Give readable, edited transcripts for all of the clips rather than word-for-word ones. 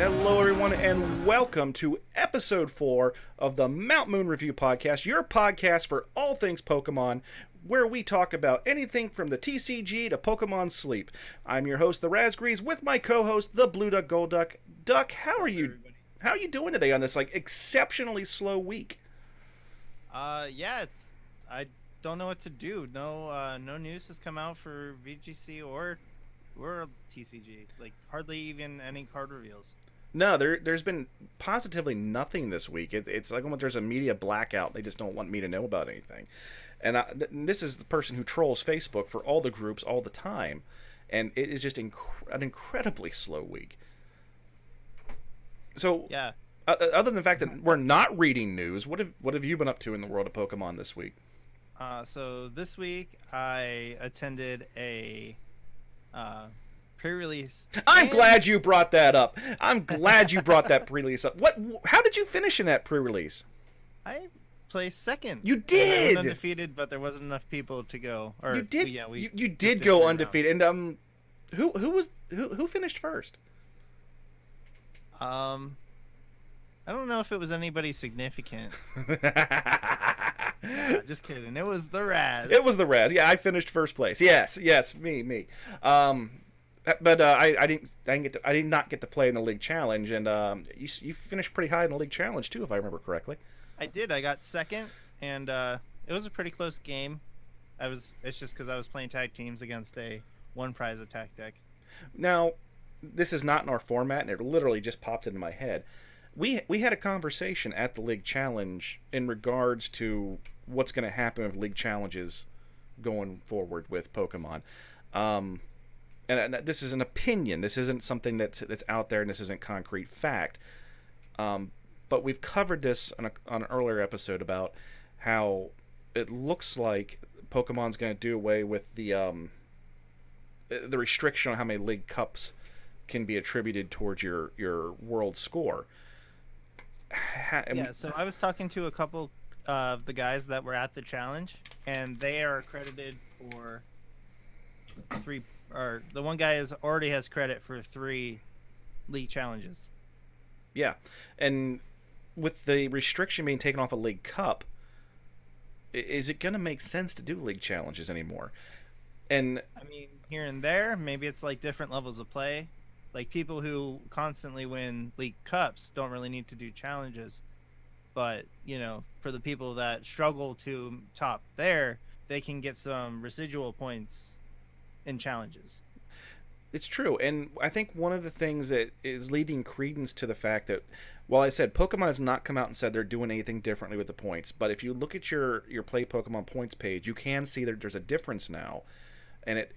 Hello, everyone, and welcome to episode 4 of the Mount Moon Review Podcast, your podcast for all things Pokemon, where we talk about anything from the TCG to Pokemon Sleep. I'm your host, the Raz Duck, with my co-host, the Blue Duck Gold Duck. Duck, how are you? How are you doing today on this exceptionally slow week? I don't know what to do. No news has come out for VGC or TCG. Hardly even any card reveals. No, there's been positively nothing this week. It's like almost there's a media blackout. They just don't want me to know about anything. And this is the person who trolls Facebook for all the groups all the time. And it is just an incredibly slow week. So, yeah. Other than the fact that we're not reading news, what have you been up to in the world of Pokemon this week? So this week I attended a pre-release. I'm glad you brought that up. I'm glad you brought that pre-release up. How did you finish in that pre-release? I placed second. You did. I was undefeated, but there wasn't enough people to go. You did. You did go undefeated. And who finished first? I don't know if it was anybody significant. Just kidding. It was the Raz. It was the Raz. Yeah, I finished first place. Yes, me. But I did not get to play in the League Challenge, and you finished pretty high in the League Challenge too, if I remember correctly. I did. I got second, and it was a pretty close game. It's just because I was playing tag teams against a one prize attack deck. Now, this is not in our format, and it literally just popped into my head. We had a conversation at the League Challenge in regards to what's going to happen with League Challenges going forward with Pokemon. And this is an opinion. This isn't something that's out there, and this isn't concrete fact. But we've covered this on an earlier episode about how it looks like Pokemon's going to do away with the restriction on how many League Cups can be attributed towards your world score. Yeah, so I was talking to a couple of the guys that were at the challenge, and they are accredited for the one guy already has credit for 3 league challenges. Yeah, and with the restriction being taken off a League Cup, is it going to make sense to do league challenges anymore? And I mean, here and there, maybe it's like different levels of play. Like, people who constantly win League Cups don't really need to do challenges. But, for the people that struggle to top there, they can get some residual points in challenges. It's true. And I think one of the things that is leading credence to the fact that, while I said Pokemon has not come out and said they're doing anything differently with the points, but if you look at your Play Pokemon points page, you can see that there's a difference now. And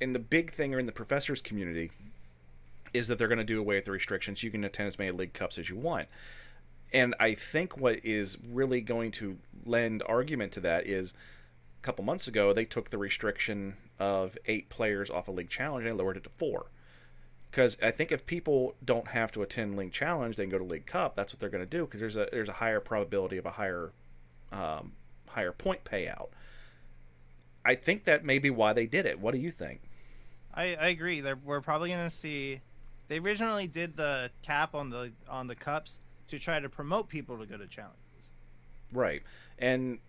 and the big thing in the professors community is that they're going to do away with the restrictions. You can attend as many League Cups as you want. And I think what is really going to lend argument to that is a couple months ago, they took the restriction of 8 players off a League Challenge and lowered it to 4. Because I think if people don't have to attend League Challenge, they can go to League Cup. That's what they're going to do, because there's a higher probability of a higher point payout. I think that may be why they did it. What do you think? I agree. We're probably going to see. They originally did the cap on the cups to try to promote people to go to challenges. Right.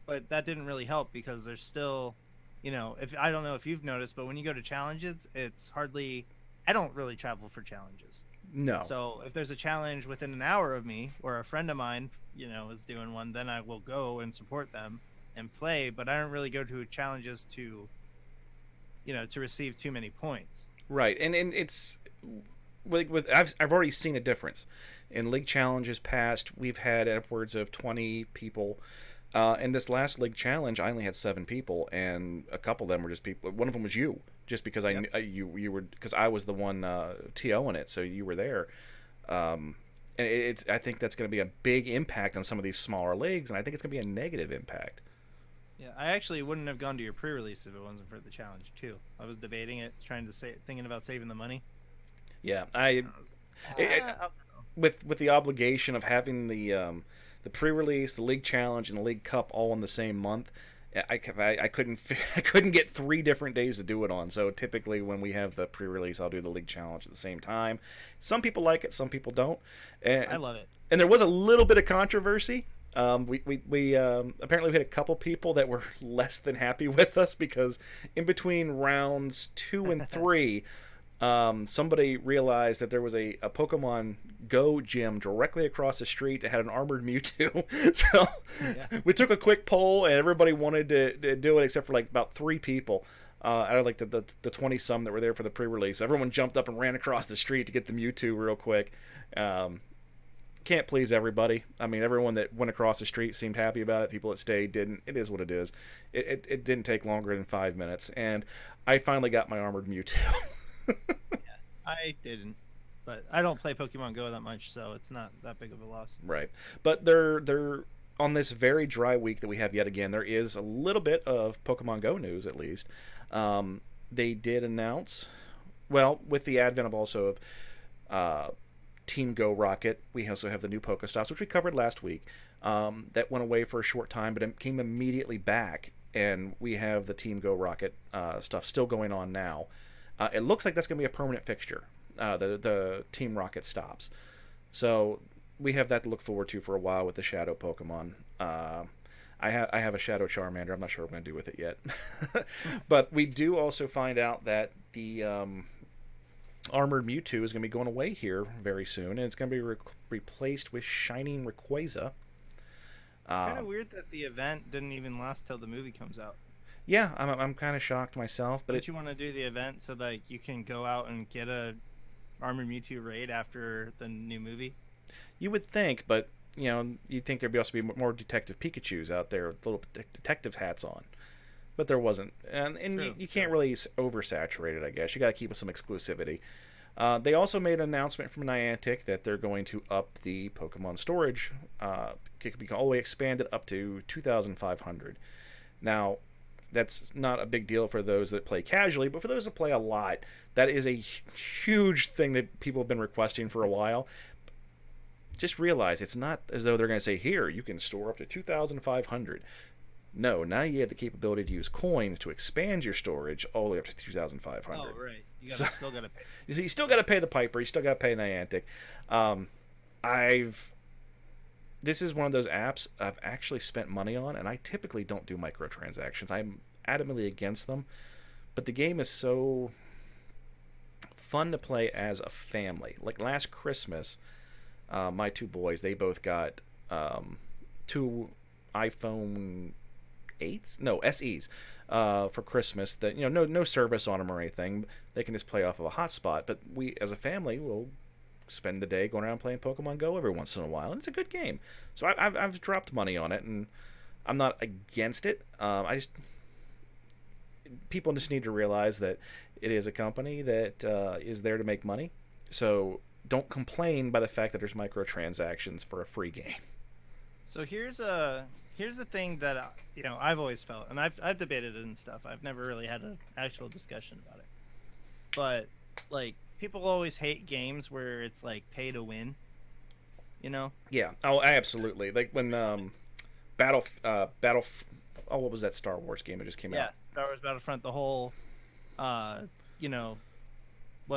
But that didn't really help, because there's still, if I don't know if you've noticed, but when you go to challenges, it's hardly. I don't really travel for challenges. No. So if there's a challenge within an hour of me, or a friend of mine, is doing one, then I will go and support them and play. But I don't really go to challenges to receive too many points. Right. And it's I've already seen a difference in League Challenges past. We've had upwards of 20 people. In this last League Challenge, I only had 7 people, and a couple of them were just people. One of them was you, just because you were, because I was the one TOing it, so you were there. And I think that's going to be a big impact on some of these smaller leagues, and I think it's going to be a negative impact. Yeah, I actually wouldn't have gone to your pre-release if it wasn't for the challenge too. I was debating it, thinking about saving the money. Yeah, with the obligation of having the pre-release, the League Challenge, and the League Cup all in the same month, I couldn't I couldn't get 3 different days to do it on. So typically when we have the pre-release, I'll do the league challenge at the same time. Some people like it, some people don't. I And love it. there was a little bit of controversy. We apparently we had a couple people that were less than happy with us because in between rounds 2 and 3, somebody realized that there was a Pokemon Go gym directly across the street that had an armored Mewtwo. So Yeah. we took a quick poll, and everybody wanted to do it except for like about 3 people. Out of like the 20 some that were there for the pre-release. Everyone jumped up and ran across the street to get the Mewtwo real quick. Can't please everybody. I mean, everyone that went across the street seemed happy about it. People that stayed didn't. It is what it is. It didn't take longer than 5 minutes, and I finally got my armored Mewtwo. I didn't, but I don't play Pokemon Go that much, so it's not that big of a loss. Right, but they're on this very dry week that we have yet again. There is a little bit of Pokemon Go news, at least. They did announce, well, with the advent of also of Team Go Rocket, we also have the new Pokestops, which we covered last week. That went away for a short time, but it came immediately back, and we have the Team Go Rocket stuff still going on now. It looks like that's going to be a permanent fixture, the Team Rocket stops. So we have that to look forward to for a while with the Shadow Pokemon. I have a Shadow Charmander. I'm not sure what I'm going to do with it yet. But we do also find out that the Armored Mewtwo is going to be going away here very soon, and it's going to be replaced with Shining Rayquaza. It's kind of weird that the event didn't even last till the movie comes out. Yeah, I'm kind of shocked myself. But Don't you want to do the event so that you can go out and get a Armored Mewtwo raid after the new movie? You would think, but you'd think there'd also be more Detective Pikachus out there with little detective hats on. But there wasn't, and True, you can't really oversaturate it. I guess you got to keep with some exclusivity. They also made an announcement from Niantic that they're going to up the Pokemon storage. It could be all the way expanded up to 2,500. Now, that's not a big deal for those that play casually, but for those that play a lot, that is a huge thing that people have been requesting for a while. Just realize it's not as though they're going to say, here, you can store up to 2,500. No, now you have the capability to use coins to expand your storage all the way up to 2,500. Oh, right. Still got to pay. You still got to pay the piper. You still got to pay Niantic. This is one of those apps I've actually spent money on, and I typically don't do microtransactions. I'm adamantly against them, but the game is so fun to play as a family. Like last Christmas, my 2 boys, they both got 2 iPhone 8s, no SEs, for Christmas. That no service on them or anything. They can just play off of a hotspot. But we, as a family, will spend the day going around playing Pokemon Go every once in a while, and it's a good game. So I've dropped money on it, and I'm not against it. People just need to realize that it is a company that is there to make money. So don't complain by the fact that there's microtransactions for a free game. So here's the thing that I've always felt, and I've debated it and stuff. I've never really had an actual discussion about it, but like people always hate games where it's like pay to win. Yeah. Oh, absolutely. Like when Battle. Oh, what was that Star Wars game that just came out? Yeah, Star Wars Battlefront. The whole, what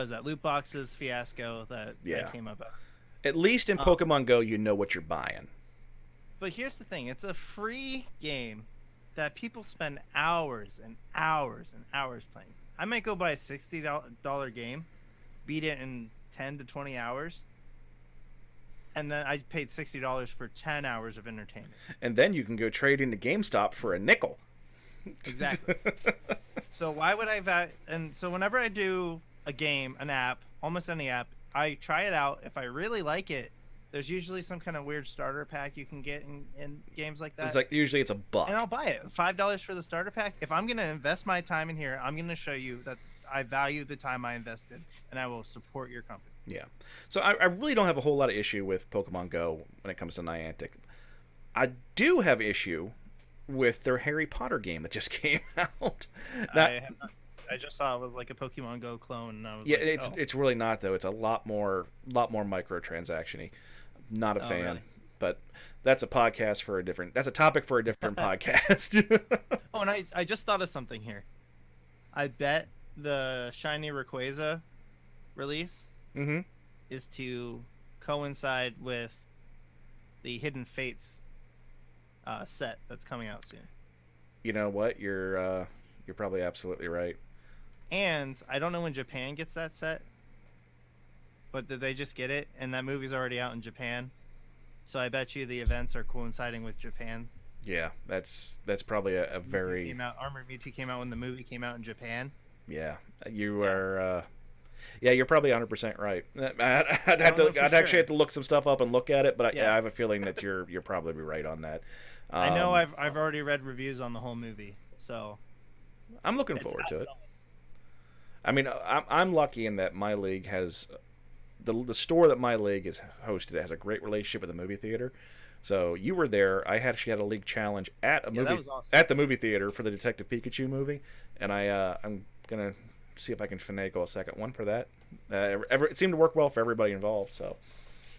is that loot boxes fiasco that came about. At least in Pokemon Go, you know what you're buying. But here's the thing: it's a free game that people spend hours and hours and hours playing. I might go buy a $60 game, beat it in 10 to 20 hours, and then I paid $60 for 10 hours of entertainment. And then you can go trade into GameStop for a nickel. Exactly. So why would I and so whenever I do a game, an app, almost any app, I try it out. If I really like it, there's usually some kind of weird starter pack you can get in games like that. It's like usually it's $1. And I'll buy it. $5 for the starter pack. If I'm going to invest my time in here, I'm going to show you that I value the time I invested, and I will support your company. Yeah. So I really don't have a whole lot of issue with Pokemon Go when it comes to Niantic. I do have issue with their Harry Potter game that just came out. I just saw it was like a Pokemon Go clone, and I was it's really not though. It's a lot more microtransaction-y. Not a fan. Really? But that's a podcast for a different. That's a topic for a different podcast. Oh, and I just thought of something here. I bet the Shiny Rayquaza release hmm is to coincide with the Hidden Fates set that's coming out soon. You know what? You're probably absolutely right. And I don't know when Japan gets that set, but did they just get it? And that movie's already out in Japan. So I bet you the events are coinciding with Japan. Yeah, that's probably a very Armored Mewtwo came out when the movie came out in Japan. yeah. You Yeah. are. Yeah, you're probably 100% right. I'd actually sure. have to look some stuff up and look at it, but Yeah. I have a feeling that you're probably right on that. I know I've already read reviews on the whole movie, so I'm looking it's forward to it. outside. I mean, I'm lucky in that my league has the store that my league is hosted has a great relationship with the movie theater. So you were there. I actually had a league challenge at a Yeah, movie that was awesome. at the movie theater for the Detective Pikachu movie, and I'm gonna see if I can finagle a second one for that. It seemed to work well for everybody involved, so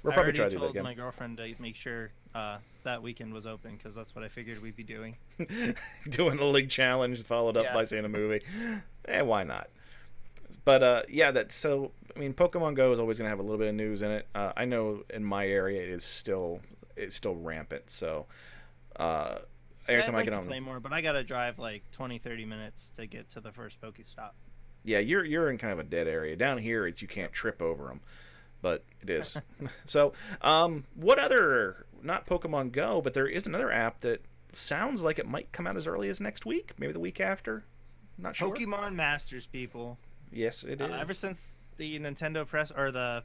we'll I probably already try to do that told again. my girlfriend to make sure that weekend was open because that's what I figured we'd be doing. Doing a league challenge followed up Yeah. by seeing a movie. Why not? But yeah, that so I mean, Pokemon Go is always going to have a little bit of news in it. I know in my area it's still rampant. So every I'd time I like get to on, play more, but I gotta drive like 20-30 minutes to get to the first Pokestop. yeah, you're in kind of a dead area. Down here, you can't trip over them, but it is. So what other not Pokemon Go, but there is another app that sounds like it might come out as early as next week, maybe the week after. Not sure. Pokemon Masters, people. Yes, it is. Ever since the Nintendo press or the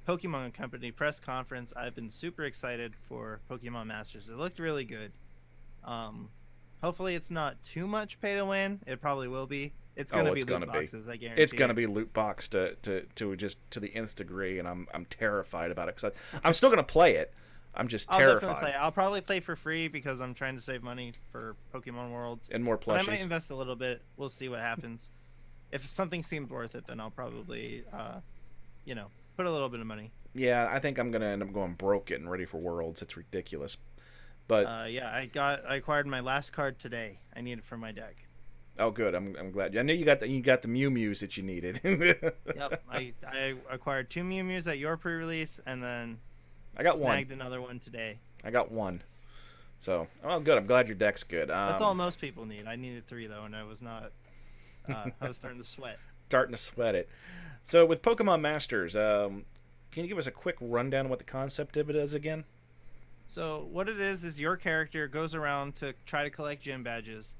Pokemon Company press conference, I've been super excited for Pokemon Masters. It looked really good. Hopefully it's not too much pay to win. It probably will be. It's gonna be loot boxes, I guarantee. It's gonna be loot box to just to the nth degree, and I'm terrified about it because I'm still gonna play it. I'm just I'll terrified. definitely play. I'll probably play for free because I'm trying to save money for Pokemon Worlds. And more But I might plushies. invest a little bit. We'll see what happens. If something seems worth it, then I'll probably, put a little bit of money. Yeah, I think I'm gonna end up going broke getting ready for Worlds. It's ridiculous. But Yeah, I acquired my last card today. I need it for my deck. oh, good. I'm glad. I knew you got the Mew Mews that you needed. Yep, I acquired 2 Mew Mews at your pre-release, and then I got snagged one. another one today. I got one. So, well, good. I'm glad your deck's good. That's all most people need. I needed 3 though, and I was not. I was starting to sweat. Starting to sweat it. So with Pokemon Masters, can you give us a quick rundown of what the concept of it is again? So what it is your character goes around to try to collect gym badges,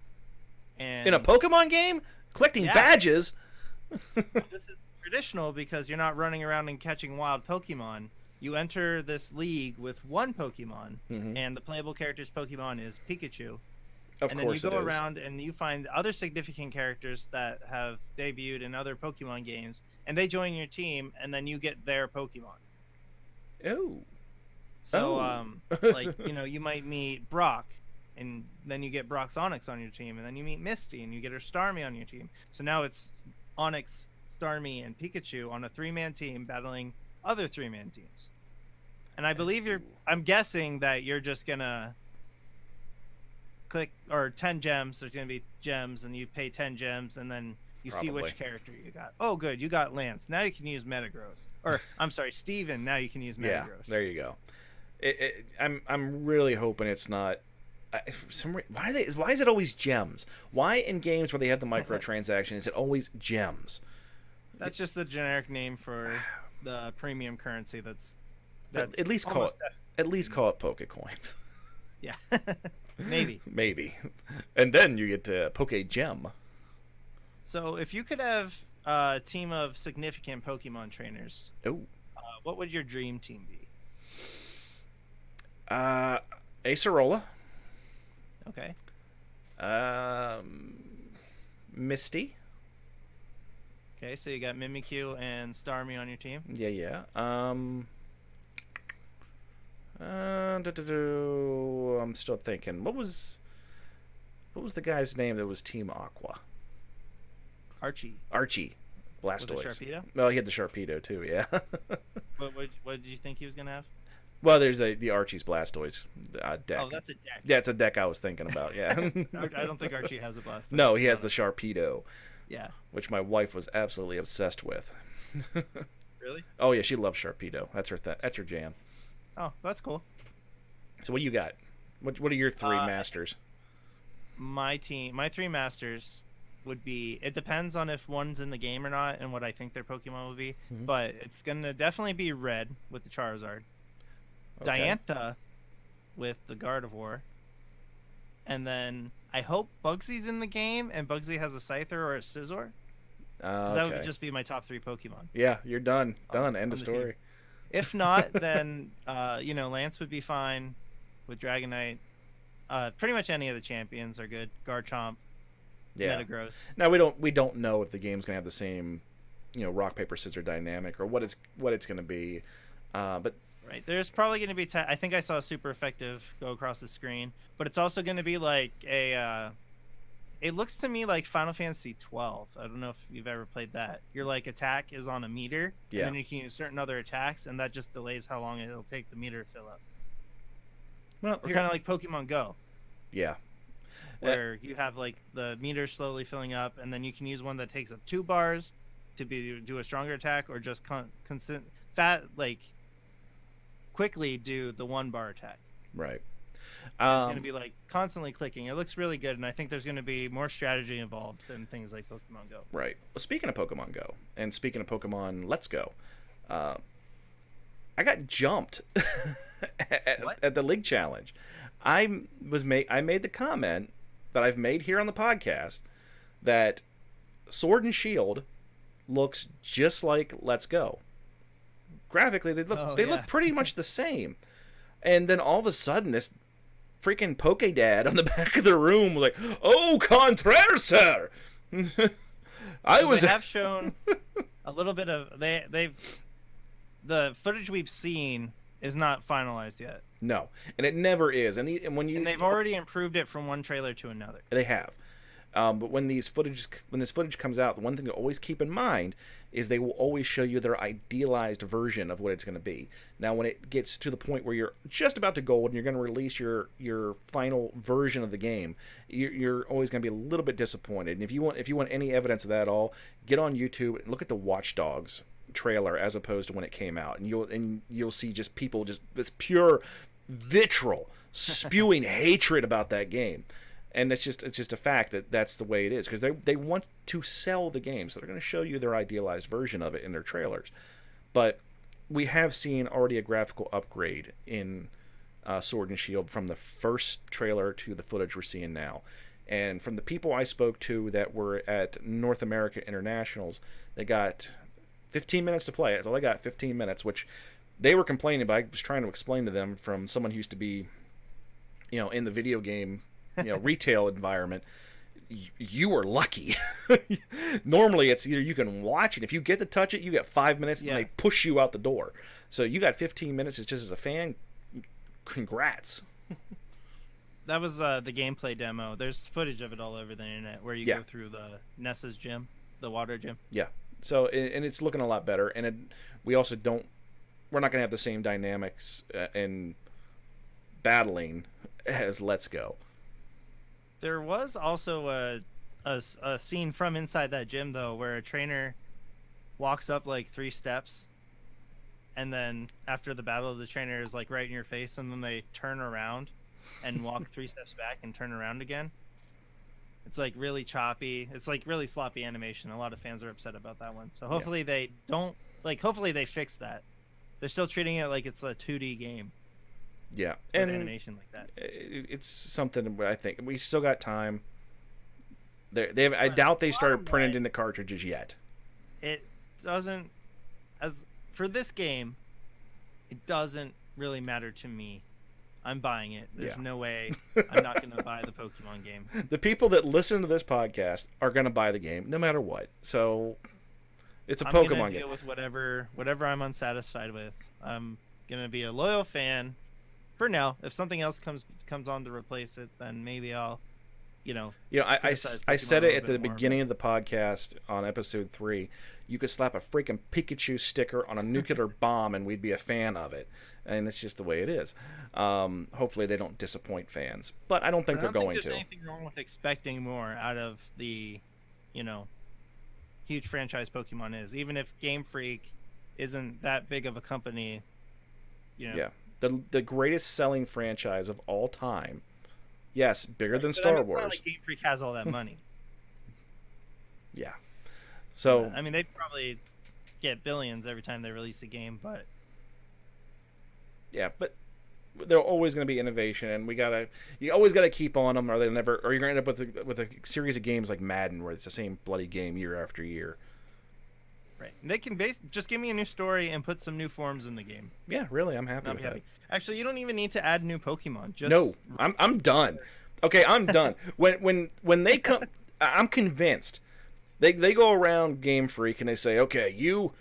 and In a Pokemon game, collecting Yeah. badges. this is traditional because you're not running around and catching wild Pokemon. You enter this league with one Pokemon, Mhm. and the playable character's Pokemon is Pikachu. Of And course then you it go is. around and you find other significant characters that have debuted in other Pokemon games, and they join your team, and then you get their Pokemon. Oh. So, Oh. you might meet Brock, and then you get Brock's Onix on your team, and then you meet Misty, and you get her Starmie on your team. So now it's Onix, Starmie, and Pikachu on a 3-man team battling other 3-man teams. And I believe I'm guessing that you're just gonna click, or 10 gems. There's gonna be gems, and you pay 10 gems, and then you see Probably. which character you got. Oh, good, you got Lance. Now you can use Metagross. Or I'm sorry, Steven. Now you can use Yeah, Metagross. there you go. I'm really hoping it's not. Why is it always gems? Why in games where they have the microtransaction is it always gems? That's just the generic name for the premium currency. That's At least call it. almost At least call it Pokecoins. yeah, maybe. Maybe, and then you get to Poke Gem. So if you could have a team of significant Pokemon trainers, Oh, what would your dream team be? Acerola, Okay. Misty. Okay, so you got Mimikyu and Starmie on your team. Yeah. I'm still thinking. What was the guy's name that was Team Aqua? Archie. Archie. With the Blastoise. Sharpedo? Well, he had the Sharpedo too. Yeah. What did you think he was gonna have? Well, there's the Archie's Blastoise deck. Oh, that's a deck. Yeah, it's a deck I was thinking about. Yeah. I don't think Archie has a Blastoise. No, he has the Sharpedo. Yeah. Which my wife was absolutely obsessed with. Really? Oh yeah, she loves Sharpedo. That's her. That's her jam. Oh, that's cool. So what do you got? What are your three masters? My three masters would be. It depends on if one's in the game or not, and what I think their Pokemon would be. Mm-hmm. But it's gonna definitely be Red with the Charizard, Okay. Diantha with the Gardevoir, and then I hope Bugsy's in the game, and Bugsy has a Scyther or a Scizor. Because that would just be my top three Pokemon. Yeah, you're done. Done. End of story. If not, then Lance would be fine with Dragonite. Pretty much any of the champions are good. Garchomp, Yeah. Metagross. Now we don't know if the game's gonna have the same, rock paper scissors dynamic or what it's gonna be, but Right. There's probably going to be. I think I saw a super effective go across the screen, but it's also going to be like a. It looks to me like Final Fantasy 12. I don't know if you've ever played that. Your like attack is on a meter, Yeah. and then you can use certain other attacks, and that just delays how long it'll take the meter to fill up. well, Or kind of like Pokemon Go, yeah. where you have like the meter slowly filling up, and then you can use one that takes up 2 bars to do a stronger attack, or just quickly do the 1 bar attack. Right. It's going to be like constantly clicking. It looks really good, and I think there's going to be more strategy involved than things like Pokemon Go. Right. Well, speaking of Pokemon Go, and speaking of Pokemon Let's Go, I got jumped at the League Challenge. I made the comment that I've made here on the podcast that Sword and Shield looks just like Let's Go. Graphically, they look pretty much the same. And then all of a sudden, this freaking Pokédad on the back of the room was like, "Oh, contraire, sir." They have shown a little bit of the footage we've seen is not finalized yet. No, and it never is. And they've already improved it from one trailer to another. They have. But when this footage comes out, the one thing to always keep in mind is they will always show you their idealized version of what it's going to be. Now, when it gets to the point where you're just about to go and you're going to release your final version of the game, you're always going to be a little bit disappointed. And if you want any evidence of that at all, get on YouTube and look at the Watch Dogs trailer as opposed to when it came out, and you'll see just people just this pure vitriol spewing hatred about that game. And it's just a fact that that's the way it is, because they want to sell the game, so they're going to show you their idealized version of it in their trailers. But we have seen already a graphical upgrade in Sword and Shield from the first trailer to the footage we're seeing now. And from the people I spoke to that were at North America Internationals, they got 15 minutes to play it. So they got 15 minutes, which they were complaining, but I was trying to explain to them from someone who used to be, in the video game retail environment, you are lucky. Normally it's either you can watch it, if you get to touch it, you get 5 minutes, and they push you out the door. So you got 15 minutes. It's just, as a fan, congrats. That was the gameplay demo. There's footage of it all over the internet where you go through the Nessa's gym, the water gym. Yeah. So, and it's looking a lot better, and we're not going to have the same dynamics in battling as Let's Go. There was also a scene from inside that gym, though, where a trainer walks up like 3 steps, and then after the battle, the trainer is like right in your face, and then they turn around and walk 3 steps back and turn around again. It's like really choppy. It's like really sloppy animation. A lot of fans are upset about that one. So hopefully they don't hopefully they fix that. They're still treating it like it's a 2D game. Yeah, and animation like that. It's something I think we still got time. I doubt they started printing the cartridges yet. It doesn't, as for this game, it doesn't really matter to me. I'm buying it. There's no way I'm not going to buy the Pokemon game. The people that listen to this podcast are going to buy the game no matter what. So it's a Pokemon game. I'm going to deal with whatever I'm unsatisfied with. I'm going to be a loyal fan for now. If something else comes on to replace it, then maybe I'll criticize I Pokemon said a it little at the bit more, beginning of the podcast on episode 3. You could slap a freaking Pikachu sticker on a nuclear bomb and we'd be a fan of it. And it's just the way it is. Hopefully they don't disappoint fans. But I don't think they're going there's to. anything wrong with expecting more out of the, huge franchise Pokemon is. Even if Game Freak isn't that big of a company, Yeah. The greatest selling franchise of all time. Yes, bigger than But Star it's Wars. not like Game Freak has all that money. Yeah. So I mean, they probably get billions every time they release a game, but yeah, but there's always going to be innovation, and you always gotta keep on them, or you're going to end up with a series of games like Madden, where it's the same bloody game year after year. right. And they can just give me a new story and put some new forms in the game. Yeah, really, I'm happy with that. Actually, you don't even need to add new Pokemon. Just No, I'm done. Okay, I'm done. When they come, I'm convinced. They go around Game Freak and they say, okay, you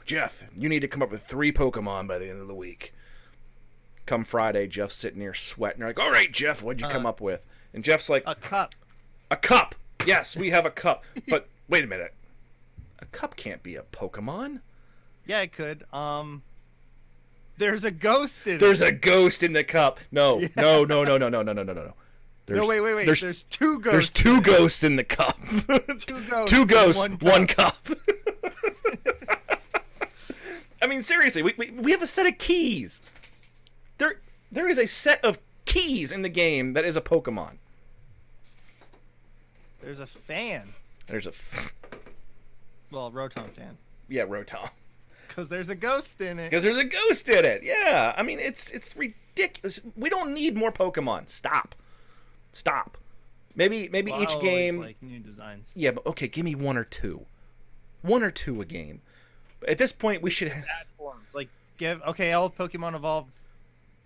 Jeff, you need to come up with 3 Pokemon by the end of the week. Come Friday, Jeff's sitting there sweating. They're like, all right, Jeff, what'd you come up with? And Jeff's like, a cup. A cup. Yes, we have a cup. But wait a minute. A cup can't be a Pokemon. Yeah, it could. There's a ghost in it. There's a ghost in the cup. No. Yeah. No. Wait. There's 2 ghosts. There's 2 ghosts in the cup. 2 ghosts. 2 ghosts, in one cup. I mean, seriously, we have a set of keys. There is a set of keys in the game that is a Pokemon. There's a fan. There's a Rotom fan. Yeah, Rotom. Because there's a ghost in it. Because there's a ghost in it. Yeah, I mean it's ridiculous. We don't need more Pokemon. Stop. Maybe each game. Like new designs. Yeah, but okay, give me 1 or 2. 1 or 2 a game. At this point, we should have. Add forms. Like all Pokemon evolved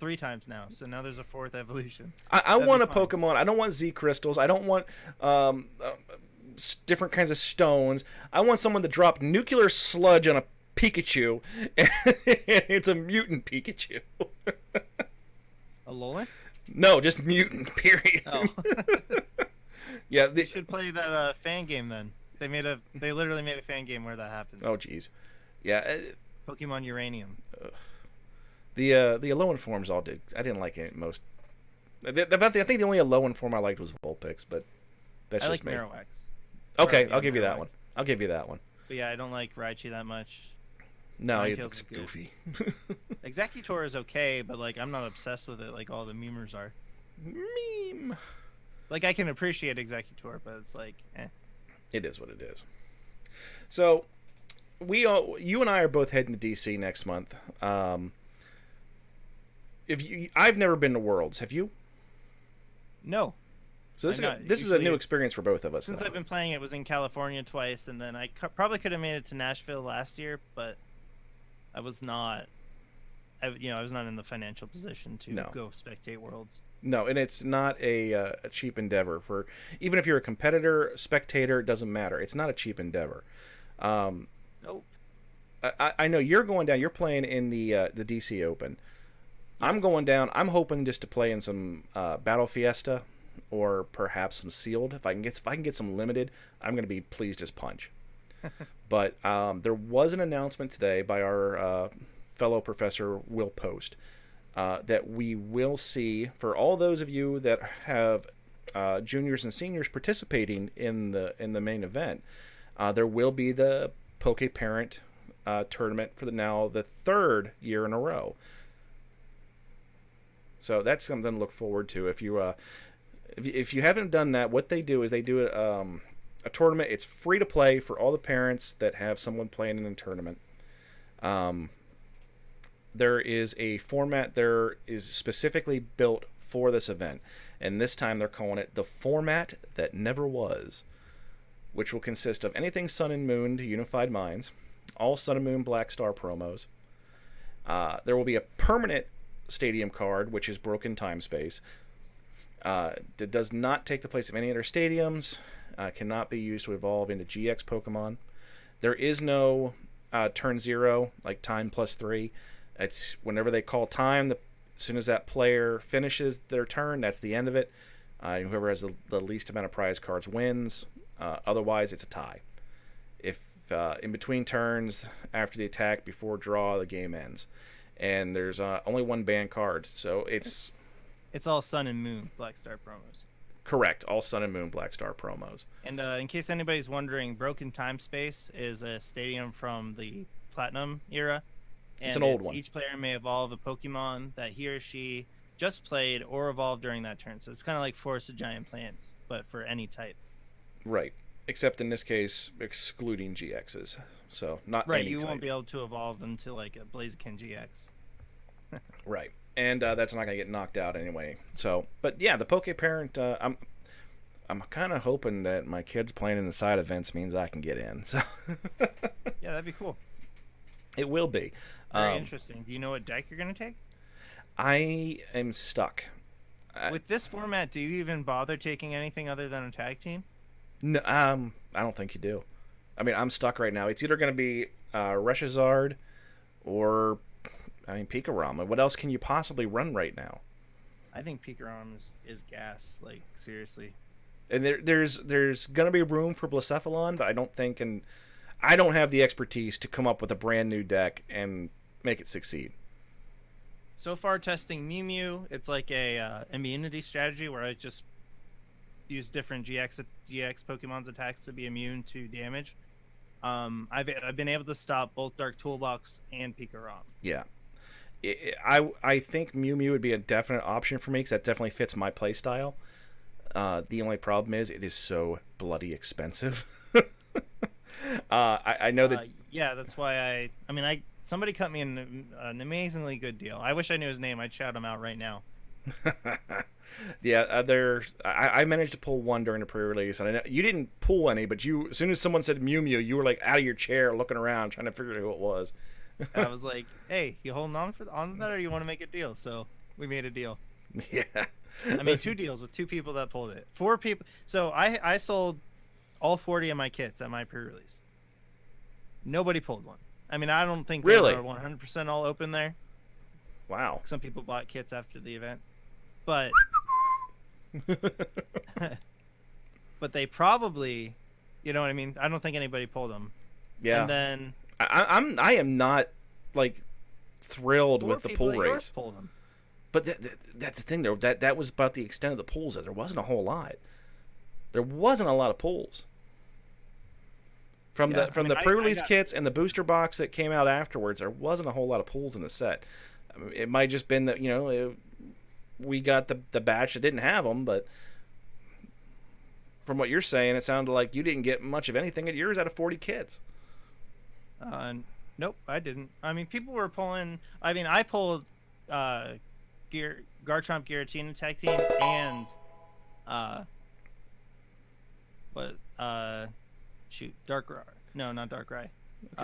3 times now, so now there's a 4th evolution. I want a Pokemon. I don't want Z crystals. I don't want different kinds of stones. I want someone to drop nuclear sludge on a Pikachu, and it's a mutant Pikachu. A Alolan? No, just mutant. Period. Oh. Yeah, they should play that fan game then. They literally made a fan game where that happens. Oh, jeez. Yeah. Pokemon Uranium. The Alolan forms all did. I didn't like it most. I think the only Alolan form I liked was Vulpix, but that's just me. I like Marowak. Okay, I'll give you that one. But yeah, I don't like Raichu that much. No, it looks goofy. Executor is okay, but like I'm not obsessed with it like all the memers are. Meme. Like I can appreciate Executor, but it's like, It is what it is. So, you and I are both heading to DC next month. I've never been to Worlds. Have you? No. So this is a new experience for both of us. Since I've been playing, it was in California twice, and then I probably could have made it to Nashville last year, but I was not. I was not in the financial position to go spectate Worlds. No, and it's not a cheap endeavor for even if you're a competitor, spectator, it doesn't matter. It's not a cheap endeavor. Nope. I know you're going down. You're playing in the DC Open. Yes. I'm going down. I'm hoping just to play in some Battle Fiesta or perhaps some sealed. If I can get some limited, I'm going to be pleased as punch. But there was an announcement today by our fellow professor Will Post that we will see for all those of you that have juniors and seniors participating in the main event. There will be the Poke Parent tournament for the 3rd year in a row. So that's something to look forward to. If you haven't done that, what they do is they do a tournament. It's free to play for all the parents that have someone playing in a tournament. There is a format there is specifically built for this event, and this time they're calling it the format that never was, which will consist of anything Sun and Moon to Unified Minds, all Sun and Moon Black Star promos. There will be a permanent stadium card, which is Broken Time Space. That does not take the place of any other stadiums. Cannot be used to evolve into GX Pokemon. There is no turn 0, like time +3. It's whenever they call time, as soon as that player finishes their turn, that's the end of it. Whoever has the least amount of prize cards wins. Otherwise, it's a tie. If in between turns, after the attack, before draw, the game ends. And there's only one banned card, so It's all Sun and Moon Black Star promos. correct. All Sun and Moon Black Star promos. And in case anybody's wondering, Broken Time Space is a stadium from the Platinum era. And It's an old one. Each player may evolve a Pokemon that he or she just played or evolved during that turn. So it's kind of like Forest of Giant Plants, but for any type. Right. Except in this case, excluding GXs. So not Right, any you type. won't be able to evolve into like a Blaziken GX. Right. And that's not going to get knocked out anyway. So, but yeah, the Poke Parent, I'm kind of hoping that my kids playing in the side events means I can get in. So Yeah, that'd be cool. it will be. Very interesting. Do you know what deck you're going to take? I am stuck. With this format, do you even bother taking anything other than a tag team? No, I don't think you do. I mean, I'm stuck right now. It's either going to be Reshazard or, I mean, Pikarom. What else can you possibly run right now? I think Pikarom is gas. Like, seriously. And there's going to be room for Blacephalon, but I don't think, and I don't have the expertise to come up with a brand new deck and make it succeed. So far, testing Mew Mew, it's like a immunity strategy where I just use different GX Pokemon's attacks to be immune to damage. I've been able to stop both Dark Toolbox and Pikarom. Yeah. I think Mew Mew would be a definite option for me because that definitely fits my play style. The only problem is it is so bloody expensive. I know that. Yeah, that's why somebody cut me an amazingly good deal. I wish I knew his name. I'd shout him out right now. Yeah, I managed to pull one during the pre-release, and I know you didn't pull any, but as soon as someone said Mew Mew, you were like out of your chair looking around trying to figure out who it was. I was like, "Hey, you holding on to that, or you want to make a deal?" So we made a deal. Yeah. I made 2 deals with 2 people that pulled it. 4 people. So I sold all 40 of my kits at my pre-release. Nobody pulled one. I mean, I don't think they Really? were 100% all open there. Wow. Some people bought kits after the event, but but they probably, you know what I mean. I don't think anybody pulled them. Yeah. And then I am not like thrilled 4 with the people pull at yours rates. pulled them. But that's the thing, though. That was about the extent of the pulls. There wasn't a whole lot. There wasn't a lot of pulls from the pre-release kits and the booster box that came out afterwards. There wasn't a whole lot of pulls in the set. I mean, it might have just been that we got the batch that didn't have them, but from what you're saying, it sounded like you didn't get much of anything at yours out of 40 kits. Nope, I didn't. I mean, people were pulling. I mean, I pulled Garchomp Giratina tag team and Darkrai. No, not Darkrai.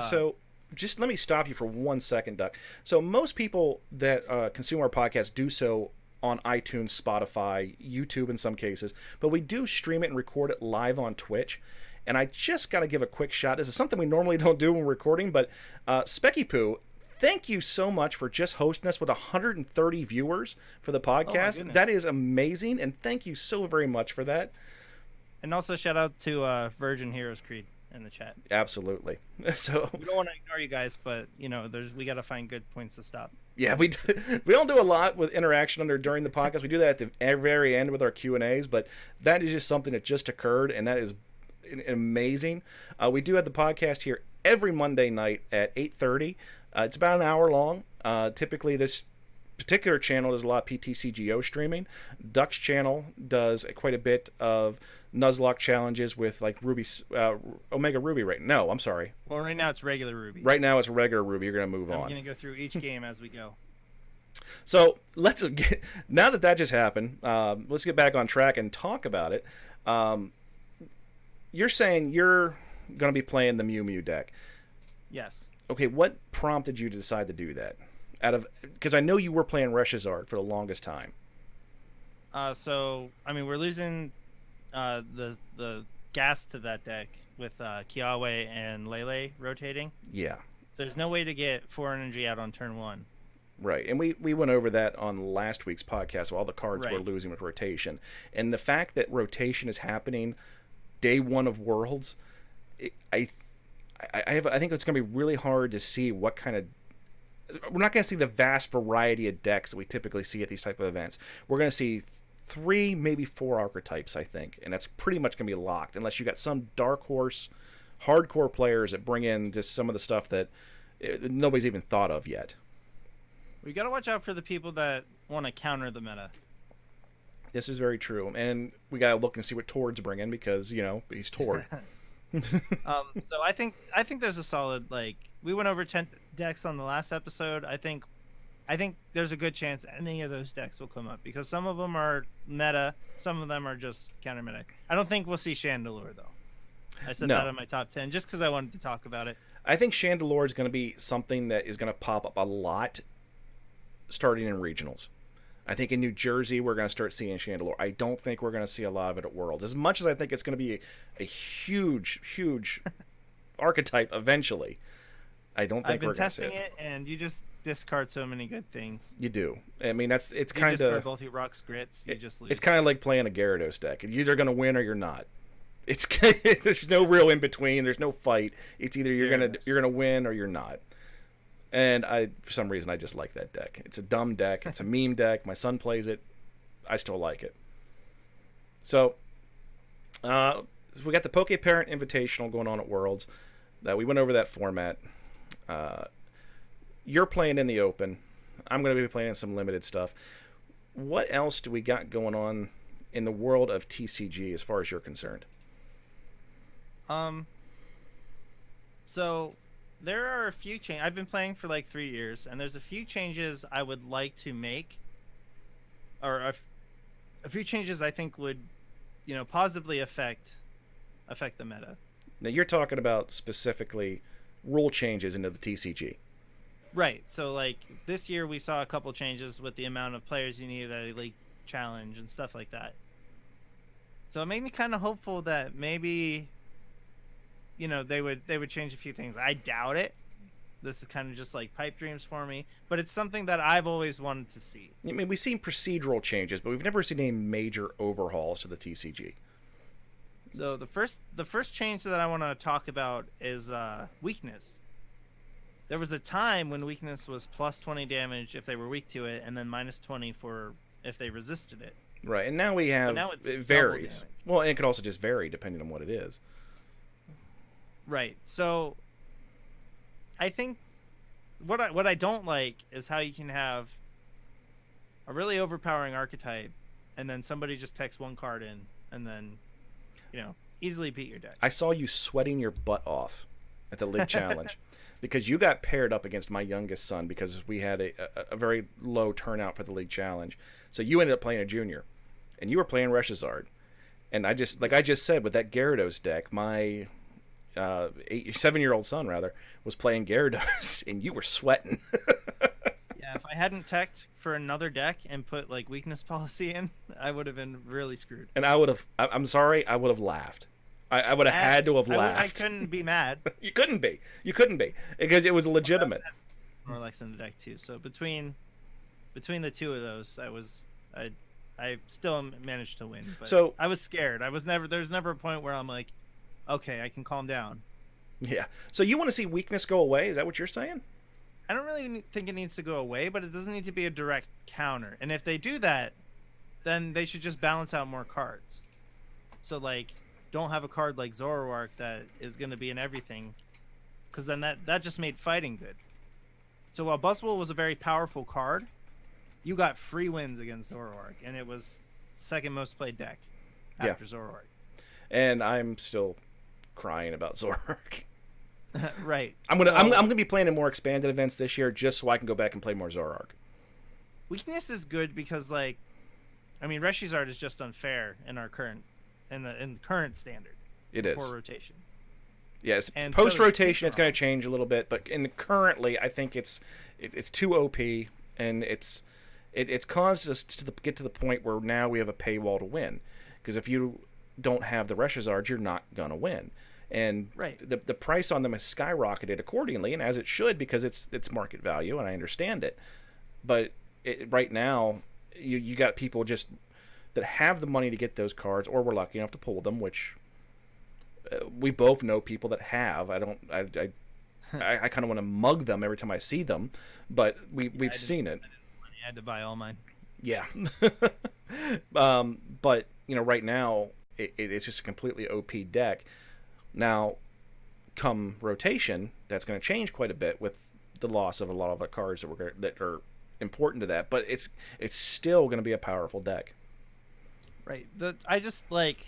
So just let me stop you for 1 second, Duck. So most people that consume our podcast do so on iTunes, Spotify, YouTube in some cases, but we do stream it and record it live on Twitch. And I just got to give a quick shout. This is something we normally don't do when we're recording, but Specky Poo, thank you so much for just hosting us with 130 viewers for the podcast. Oh, that is amazing, and thank you so very much for that. And also shout out to Virgin Heroes Creed in the chat. Absolutely. So we don't want to ignore you guys, but we got to find good points to stop. Yeah, we don't do a lot with interaction during the podcast. We do that at the very end with our Q&As, but that is just something that just occurred, and that is amazing. We do have the podcast here every Monday night at 8:30. It's about an hour long. Typically, this particular channel does a lot of PTCGO streaming. Duck's channel does quite a bit of Nuzlocke challenges with like Omega Ruby. No, I'm sorry. Well, right now it's regular Ruby. Right now it's regular Ruby. You're going to move on. I'm going to go through each game as we go. So let's get, now that just happened, let's get back on track and talk about it. You're saying you're going to be playing the Mew Mew deck. Yes. Okay, what prompted you to decide to do that? Because I know you were playing Reshazard for the longest time. So I mean, we're losing the gas to that deck with Kiawe and Lele rotating. Yeah. So there's no way to get 4 energy out on turn 1. Right, and we went over that on last week's podcast. While all the cards were Right. losing with rotation, and the fact that rotation is happening day one of Worlds, it, I think it's going to be really hard to see what kind of. We're not going to see the vast variety of decks that we typically see at these type of events. We're going to see 3, maybe 4 archetypes, I think, and that's pretty much going to be locked, unless you got some dark horse, hardcore players that bring in just some of the stuff that nobody's even thought of yet. We got to watch out for the people that want to counter the meta. This is very true, and we got to look and see what Tord's bringing because he's Tord. So I think there's a solid, like, we went over 10 decks on the last episode. I think there's a good chance any of those decks will come up because some of them are meta, some of them are just counter meta. I don't think we'll see Chandelure though. I said No. that in my top 10 just because I wanted to talk about it. I think Chandelure is going to be something that is going to pop up a lot starting in regionals. I think in New Jersey we're going to start seeing Chandelure. I don't think we're going to see a lot of it at Worlds. As much as I think it's going to be a huge, huge archetype eventually, I don't think I've been we're going to see testing it. it, and you just discard so many good things. You do. I mean, it's You kind discard of both your rocks, grits. You just lose. it's kind of like playing a Gyarados deck. You're either going to win or you're not. It's there's no real in between. There's no fight. It's either you're gonna win or you're not. And for some reason, I just like that deck. It's a dumb deck. It's a meme deck. My son plays it. I still like it. So, we got the Poke Parent Invitational going on at Worlds. We went over that format. You're playing in the open. I'm going to be playing some limited stuff. What else do we got going on in the world of TCG as far as you're concerned? So there are a few changes. I've been playing for like 3 years, and there's a few changes I would like to make, or a few changes I think would, positively affect the meta. Now you're talking about specifically rule changes into the TCG. Right. So like this year we saw a couple changes with the amount of players you needed at a league challenge and stuff like that. So it made me kind of hopeful that maybe they would change a few things. I doubt it. This is kind of just like pipe dreams for me, but it's something that I've always wanted to see. I mean, we've seen procedural changes, but we've never seen any major overhauls to the TCG. So the first change that I want to talk about is weakness. There was a time when weakness was plus 20 damage if they were weak to it, and then minus 20 for if they resisted it. Right, and now we have now it's it varies. double damage. Well, and it could also just vary depending on what it is. Right. So I think what I don't like is how you can have a really overpowering archetype and then somebody just takes one card in and then easily beat your deck. I saw you sweating your butt off at the League Challenge because you got paired up against my youngest son because we had a very low turnout for the League Challenge. So you ended up playing a junior, and you were playing Reshizard. And I just said, with that Gyarados deck, my 7-year-old son was playing Gyarados, and you were sweating. Yeah, if I hadn't teched for another deck and put like weakness policy in, I would have been really screwed. And I'm sorry, I would have laughed. I would have had to have laughed. I couldn't be mad. You couldn't be because it was legitimate. More like in the deck too. So between the two of those, I still managed to win. But So I was scared. There's never a point where I'm like, okay, I can calm down. yeah. So you want to see weakness go away? Is that what you're saying? I don't really think it needs to go away, but it doesn't need to be a direct counter. And if they do that, then they should just balance out more cards. So like, don't have a card like Zoroark that is going to be in everything, because then that just made fighting good. So while Buzzwole was a very powerful card, you got free wins against Zoroark, and it was second most played deck after Zoroark. And I'm still crying about Zoroark. Right. I'm gonna be playing in more expanded events this year just so I can go back and play more Zoroark. Weakness is good because Reshizard is just unfair in our current current standard. It is. For rotation. Yes. And Post so rotation, it's going to change a little bit, but currently, I think it's too OP, and it's caused us to get to the point where now we have a paywall to win, because if you don't have the Reshizard, you're not going to win. And right. the price on them has skyrocketed accordingly, and as it should, because it's market value, and I understand it. But right now, you got people just that have the money to get those cards, or were lucky enough to pull them, which we both know people that have. I kind of want to mug them every time I see them, but we've seen it. I had to buy all mine. Yeah. But right now it's just a completely OP deck. Now, come rotation, that's going to change quite a bit with the loss of a lot of the cards that are important to that. But it's still going to be a powerful deck. Right. I just like,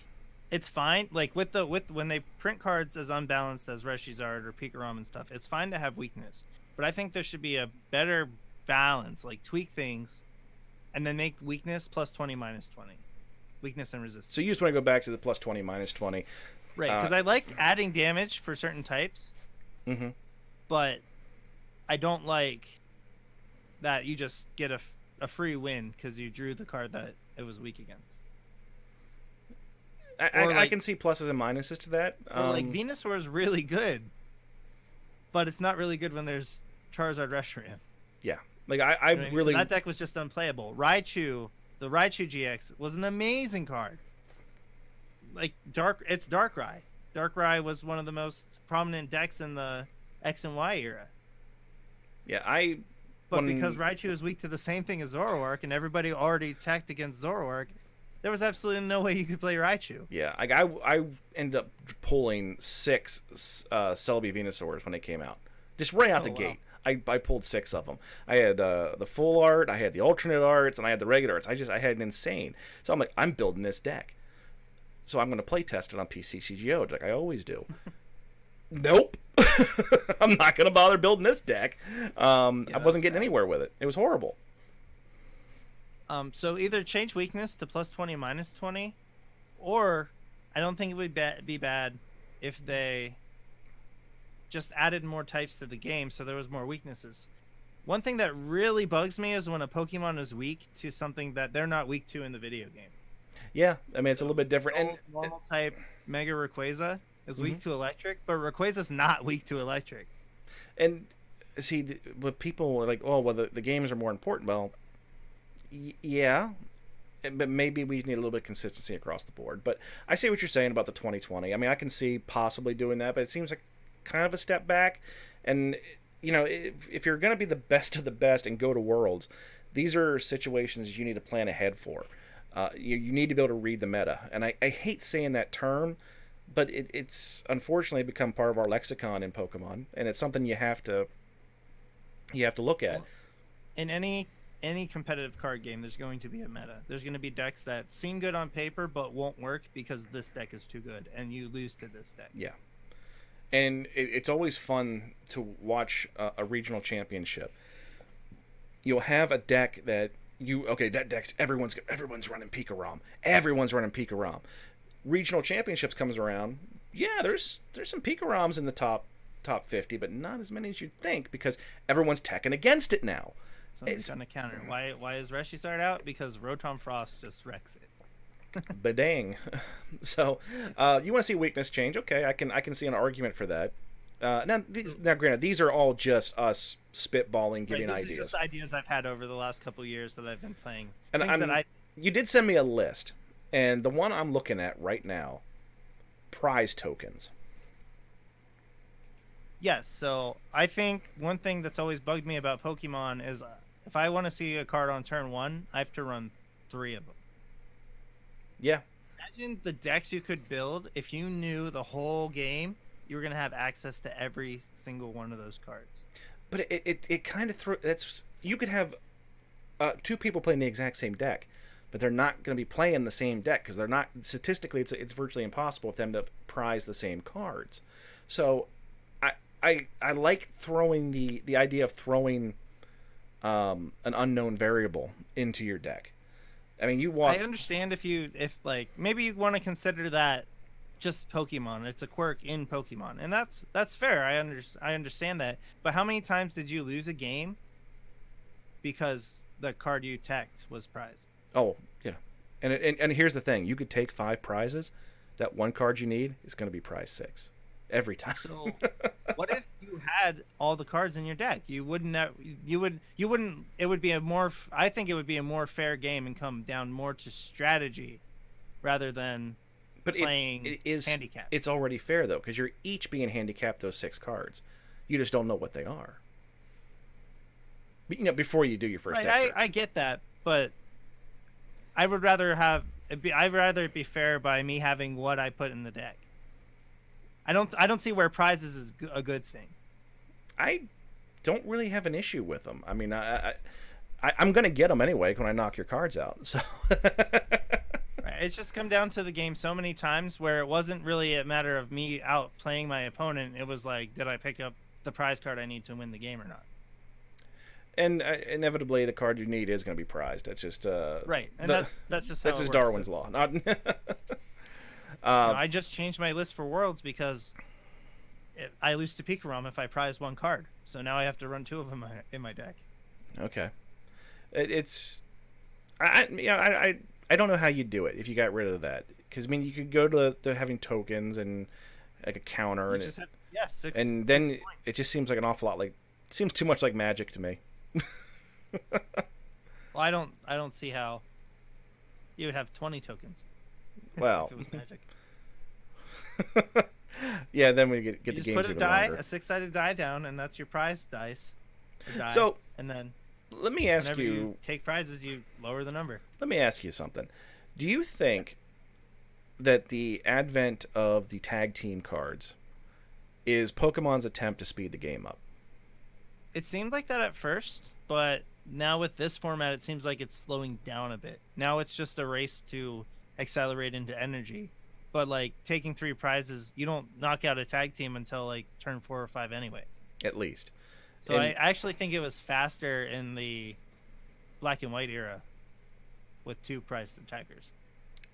it's fine. Like with when they print cards as unbalanced as Reshizard or Pikarom and stuff, it's fine to have weakness. But I think there should be a better balance, like tweak things, and then make weakness plus 20 minus 20, weakness and resistance. So you just want to go back to the plus 20 minus 20, right? Because I like adding damage for certain types, but I don't like that you just get a free win because you drew the card that it was weak against. I can see pluses and minuses to that. Like Venusaur is really good, but it's not really good when there's Charizard Reshiram. Yeah, like I really so that deck was just unplayable. Raichu, the Raichu GX was an amazing card. Like it's Darkrai. Darkrai was one of the most prominent decks in the X and Y era. Yeah, But because Raichu is weak to the same thing as Zoroark, and everybody already attacked against Zoroark, there was absolutely no way you could play Raichu. Yeah, I ended up pulling 6 Celebi Venusaurs when they came out. Just right out the gate. I pulled 6 of them. I had the full art, I had the alternate arts, and I had the regular arts. I had an insane. So I'm like, I'm building this deck. So I'm going to play test it on PCCGO, like I always do. Nope. I'm not going to bother building this deck. I wasn't getting anywhere with it. It was horrible. So either change weakness to plus 20 minus 20, or I don't think it would be bad if they just added more types to the game so there was more weaknesses. One thing that really bugs me is when a Pokemon is weak to something that they're not weak to in the video game. Yeah, I mean, it's a little bit different. And normal type Mega Rayquaza is weak to electric, but Rayquaza's not weak to electric. And see, but people are like, oh, well, the games are more important. Well, yeah, but maybe we need a little bit of consistency across the board. But I see what you're saying about the 2020. I mean, I can see possibly doing that, but it seems like kind of a step back. And if you're going to be the best of the best and go to Worlds, these are situations you need to plan ahead for. You need to be able to read the meta. And I hate saying that term, but it's unfortunately become part of our lexicon in Pokemon, and it's something you have to look at. In any competitive card game, there's going to be a meta. There's going to be decks that seem good on paper but won't work because this deck is too good, and you lose to this deck. Yeah. And it's always fun to watch a regional championship. You'll have a deck that that deck's everyone's running Pikarom. Everyone's running Pikarom. Regional championships comes around. Yeah, there's some Pikaroms in the top 50, but not as many as you'd think because everyone's teching against it now. Someone's gonna counter. Why is Reshizard out? Because Rotom Frost just wrecks it. Badang. So, you want to see weakness change? Okay, I can see an argument for that. Now, granted, these are all just us spitballing, giving ideas. These are just ideas I've had over the last couple of years that I've been playing. And you did send me a list, and the one I'm looking at right now, prize tokens. Yes, so I think one thing that's always bugged me about Pokemon is if I want to see a card on turn 1, I have to run 3 of them. Yeah. Imagine the decks you could build if you knew the whole game you were going to have access to every single one of those cards. But it kind of you could have 2 people playing the exact same deck, but they're not going to be playing the same deck because they're not statistically it's virtually impossible for them to prize the same cards. So I like throwing the idea of throwing an unknown variable into your deck. I mean, I understand if maybe you want to consider that just Pokemon. It's a quirk in Pokemon, and that's fair. I understand that. But how many times did you lose a game because the card you teched was prized? Oh yeah, and here's the thing: you could take 5 prizes. That one card you need is going to be prize 6. every time. So, what if you had all the cards in your deck? You wouldn't. You wouldn't. It would be a more. I think it would be a more fair game and come down more to strategy rather than But playing it is handicap. it's already fair though, because you're each being handicapped those 6 cards. You just don't know what they are. But, before you do your first Right. deck search. I get that, but I would rather have. I'd rather it be fair by me having what I put in the deck. I don't see where prizes is a good thing. I don't really have an issue with them. I mean, I'm gonna get them anyway when I knock your cards out. So Right. It's just come down to the game so many times where it wasn't really a matter of me out playing my opponent. It was like, did I pick up the prize card I need to win the game or not? and inevitably, the card you need is going to be prized. It's just Right, and that's just how that's it just works. Darwin's law. Not. I just changed my list for Worlds because I lose to Pikarom if I prize one card. So now I have to run 2 of them in my deck. Okay, it's I don't know how you'd do it if you got rid of that, because I mean you could go to having tokens and like a counter You just have, yeah, six. and 6 then points. it just seems like an awful lot seems too much like Magic to me. Well, I don't see how you would have 20 tokens. Well, If it was Magic. yeah, then we get You the just games put a even die, longer. a 6-sided die down, and that's your prize dice. Or die, So and then let me ask whenever you. you take prizes, you lower the number. Let me ask you something. Do you think that the advent of the tag team cards is Pokemon's attempt to speed the game up? It seemed like that at first, but now with this format, it seems like it's slowing down a bit. Now it's just a race to accelerate into energy. But like taking 3 prizes, you don't knock out a tag team until like turn 4 or 5 anyway. At least. So And- I actually think it was faster in the black and white era with 2 prize attackers.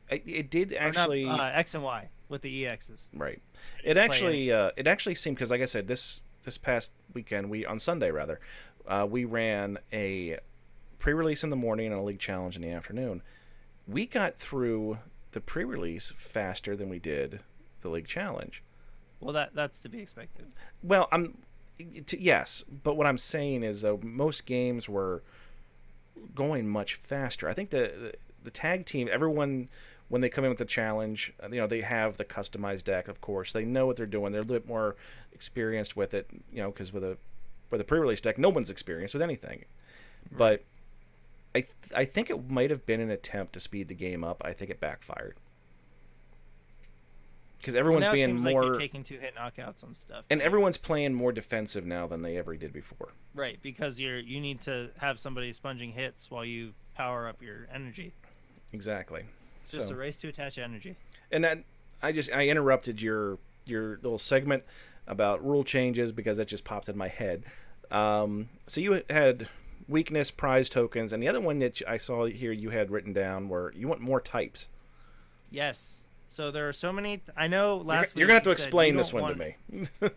It did Or actually. not, X and Y with the EXs. Right. It actually seemed, because like I said, this past weekend, on Sunday rather, we ran a pre-release in the morning and a league challenge in the afternoon. We got through the pre-release faster than we did the league challenge. Well, that's to be expected. Well, yes, but what I'm saying is most games were going much faster. I think the tag team, everyone, when they come in with the challenge, they have the customized deck. Of course, they know what they're doing. They're a little bit more experienced with it. Because with a pre-release deck, no one's experienced with anything. Right. But I think it might have been an attempt to speed the game up. I think it backfired. Because everyone's now being it seems more like you're taking 2-hit knockouts on stuff, and everyone's playing more defensive now than they ever did before. right? Because you need to have somebody sponging hits while you power up your energy. Exactly. It's just a race to attach energy. And then I interrupted your little segment about rule changes because that just popped in my head. So you had weakness, prize tokens, and the other one that I saw here you had written down were you want more types. Yes. So there are so many. I know last week you're gonna have to you said explain you this don't one want... to me.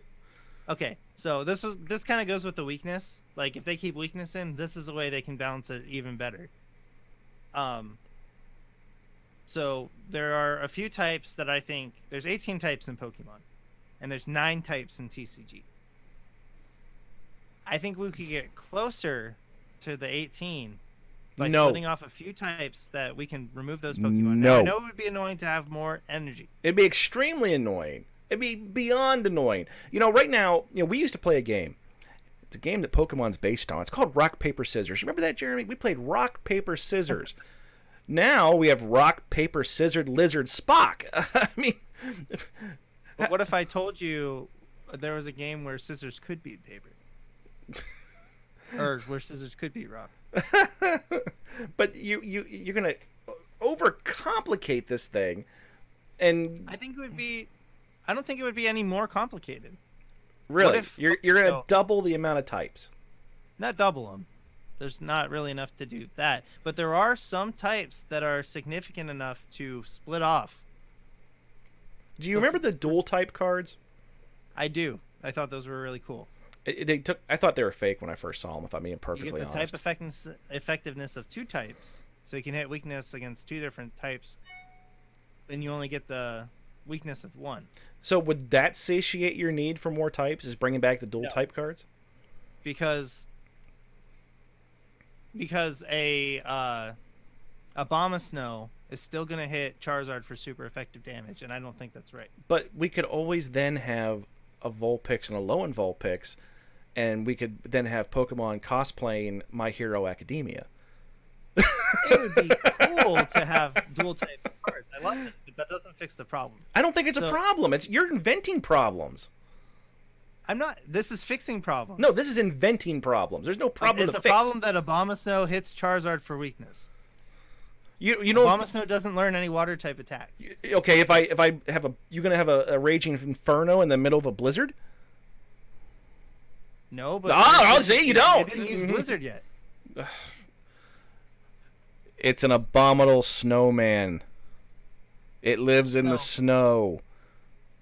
Okay, so this kind of goes with the weakness. Like if they keep weakness in, this is the way they can balance it even better. So there are a few types that I think there's 18 types in Pokemon, and there's 9 types in TCG. I think we could get closer to the 18 by splitting off a few types that we can remove those Pokemon. Now, I know it would be annoying to have more energy. It'd be extremely annoying. It'd be beyond annoying. Right now, we used to play a game. It's a game that Pokemon's based on. It's called Rock, Paper, Scissors. Remember that, Jeremy? We played Rock, Paper, Scissors. Now we have Rock, Paper, Scissors, Lizard, Spock. I mean... But what if I told you there was a game where scissors could beat paper? Or where scissors could beat rock? But you're gonna overcomplicate this thing, and I think it would be. I don't think it would be any more complicated. Really, you're gonna double the amount of types. Not double them. There's not really enough to do that. But there are some types that are significant enough to split off. Do you remember the dual type cards? I do. I thought those were really cool. I thought they were fake when I first saw them, if I'm being perfectly honest. You get the type effectiveness of 2 types, so you can hit weakness against 2 different types, and you only get the weakness of 1. So would that satiate your need for more types? Is bringing back the dual No. type cards? Because a Bomb of Snow is still going to hit Charizard for super effective damage, and I don't think that's right. But we could always then have a Vulpix and a Lowen Vulpix, and we could then have Pokemon cosplaying My Hero Academia. It would be cool to have dual type cards. I love it, but that doesn't fix the problem. I don't think it's a problem. You're inventing problems. I'm not. This is fixing problems. No, this is inventing problems. There's no problem It's to a fix. problem that Abomasnow hits Charizard for weakness. You know. Abomasnow doesn't learn any water type attacks. Okay, if I have you're gonna have a raging inferno in the middle of a blizzard. No, but I'll see you don't. They didn't use Blizzard yet. It's an abominable snowman. It lives in the snow.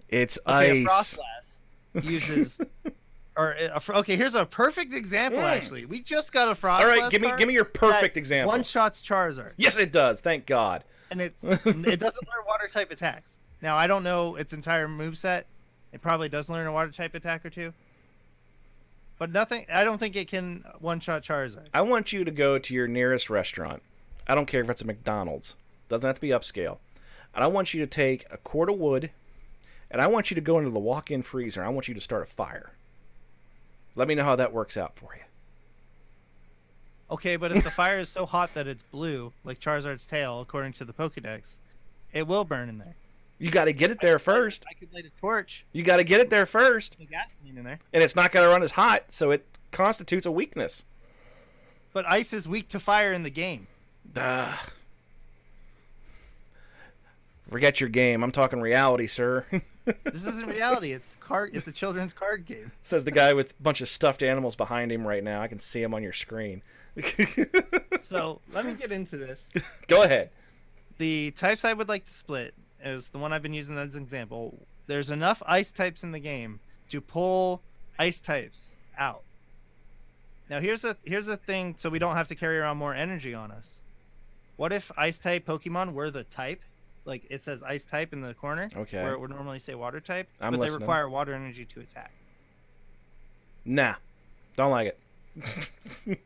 It's Okay, ice. a Frostlass uses. Okay, here's a perfect example. Actually, we just got a Frostlass. All right, give me your perfect example. One shots Charizard. Yes, it does. Thank God. And it doesn't learn water type attacks. Now I don't know its entire moveset. It probably does learn a water type attack or two. But nothing. I don't think it can one shot Charizard. I want you to go to your nearest restaurant. I don't care if it's a McDonald's. Doesn't have to be upscale. And I want you to take a cord of wood, and I want you to go into the walk-in freezer. I want you to start a fire. Let me know how that works out for you. Okay, but if the fire is so hot that it's blue, like Charizard's tail, according to the Pokedex, it will burn in there. You got to get it there first. I could light a torch. You got to get it there first. Put gasoline in there. And it's not going to run as hot, so it constitutes a weakness. But ice is weak to fire in the game. Forget your game. I'm talking reality, sir. This isn't reality. It's a children's card game. Says the guy with a bunch of stuffed animals behind him right now. I can see him on your screen. So let me get into this. Go ahead. The types I would like to split is the one I've been using as an example. There's enough ice types in the game to pull ice types out. Now here's a thing, so we don't have to carry around more energy on us. What if ice type Pokemon were the type? Like it says ice type in the corner, okay, where it would normally say water type, but they require water energy to attack. Nah, don't like it.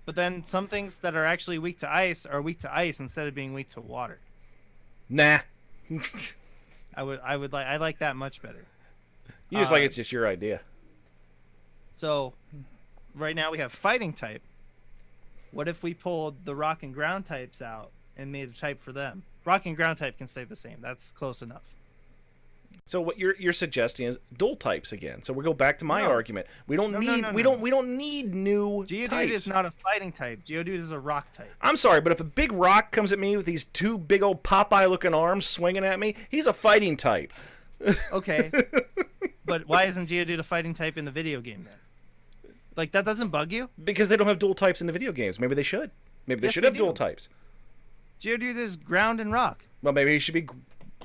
But then some things that are actually weak to ice are weak to ice instead of being weak to water. Nah. I like that much better. You just like it's just your idea. So, right now we have fighting type. What if we pulled the rock and ground types out and made a type for them? Rock and ground type can stay the same. That's close enough. So what you're suggesting is dual types again. So we go back to my argument. We don't need new Geodude types. is not a fighting type. Geodude is a rock type. I'm sorry, but if a big rock comes at me with these two big old Popeye-looking arms swinging at me, he's a fighting type. Okay. But why isn't Geodude a fighting type in the video game then? Like, that doesn't bug you? Because they don't have dual types in the video games. Maybe they should. Maybe they should have dual types. Geodude is ground and rock. Well, maybe he should be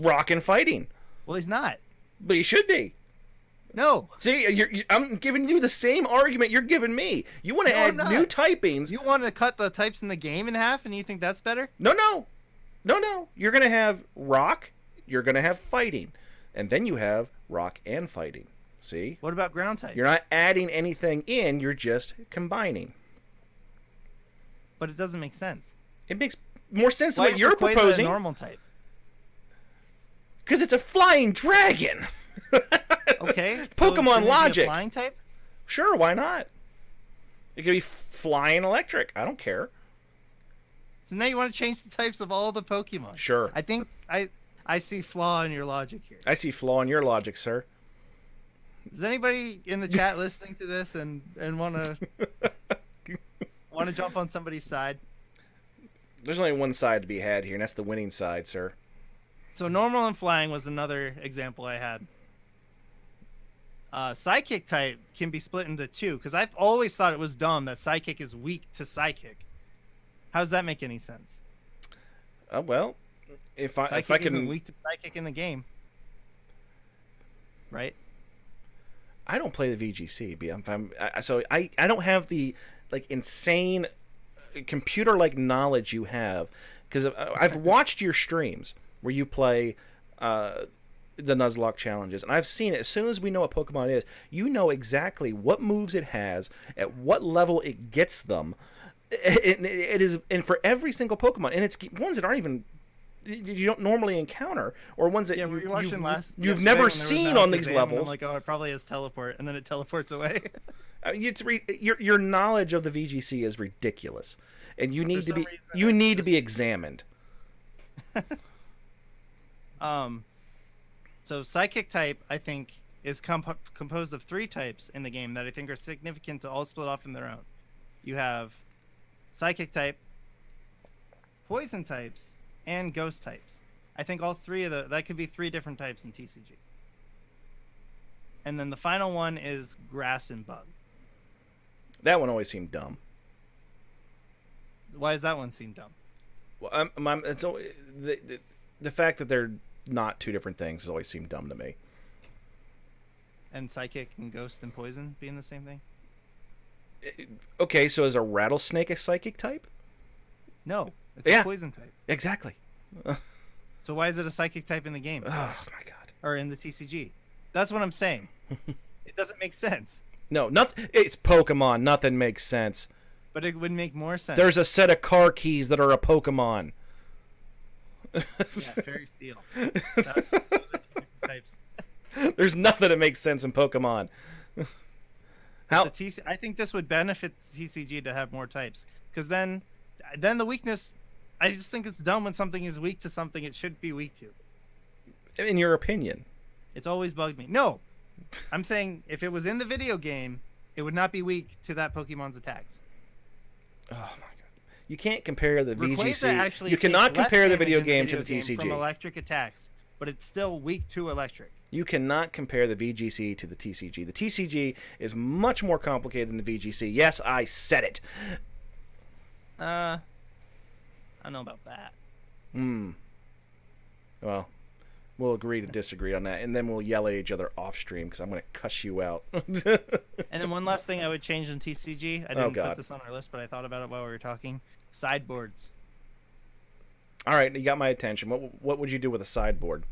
rock and fighting. Well, he's not. But he should be. No. See, I'm giving you the same argument you're giving me. You want to add new typings. You want to cut the types in the game in half, and you think that's better? No. You're going to have rock, you're going to have fighting, and then you have rock and fighting. See? What about ground type? You're not adding anything in, you're just combining. But it doesn't make sense. It makes more sense than Why what you're is Rayquaza proposing. a normal type? Because it's a flying dragon. Okay. Pokemon so logic. Be a flying type? Sure, why not? It could be flying electric. I don't care. So now you want to change the types of all the Pokemon. Sure. I think I see flaw in your logic here. I see flaw in your logic, sir. Is anybody in the chat listening to this and want to jump on somebody's side? There's only one side to be had here, and that's the winning side, sir. So normal and flying was another example I had. Psychic type can be split into two, because I've always thought it was dumb that Psychic is weak to Psychic. How does that make any sense? Well, if I Psychic can, isn't weak to Psychic in the game, right? I don't play the VGC, so I don't have the insane computer-like knowledge you have, because I've watched your streams where you play the Nuzlocke challenges, and I've seen it. As soon as we know what Pokemon is, you know exactly what moves it has, at what level it gets them. It is, and for every single Pokemon, and it's ones that aren't even you don't normally encounter, or ones that Yeah, we were watching you've yesterday never when there was seen no on these Alakazam, and I'm levels. like, oh, it probably has teleport, and then it teleports away. Your knowledge of the VGC is ridiculous, and you need to be examined. So Psychic type, I think, is composed of 3 types in the game that I think are significant to all split off in their own. You have Psychic type, Poison types, and Ghost types. I think all 3 of that could be 3 different types in TCG. And then the final one is Grass and Bug. That one always seemed dumb. Why does that one seem dumb? Well, it's the fact that they're not 2 different things has always seemed dumb to me. And Psychic and Ghost and Poison being the same thing? Okay, so is a rattlesnake a psychic type? No, it's a poison type. Exactly. So why is it a psychic type in the game? Oh my god. Or in the TCG? That's what I'm saying. It doesn't make sense. No, nothing. It's Pokemon. Nothing makes sense. But it would make more sense. There's a set of car keys that are a Pokemon. Yeah, Fairy Steel. Those are 2 different types. There's nothing that makes sense in Pokemon. How? I think this would benefit the TCG to have more types, because then the weakness. I just think it's dumb when something is weak to something it should be weak to. In your opinion? It's always bugged me. No, I'm saying if it was in the video game, it would not be weak to that Pokemon's attacks. Oh my god! You can't compare the Rayquaza VGC. You cannot compare the video game to the TCG. From electric attacks, but it's still weak to electric. You cannot compare the VGC to the TCG. The TCG is much more complicated than the VGC. Yes, I said it. I don't know about that. Well, we'll agree to disagree on that, and then we'll yell at each other off stream because I'm going to cuss you out. And then one last thing I would change in TCG. I didn't put this on our list, but I thought about it while we were talking. Sideboards. All right, you got my attention. What would you do with a sideboard?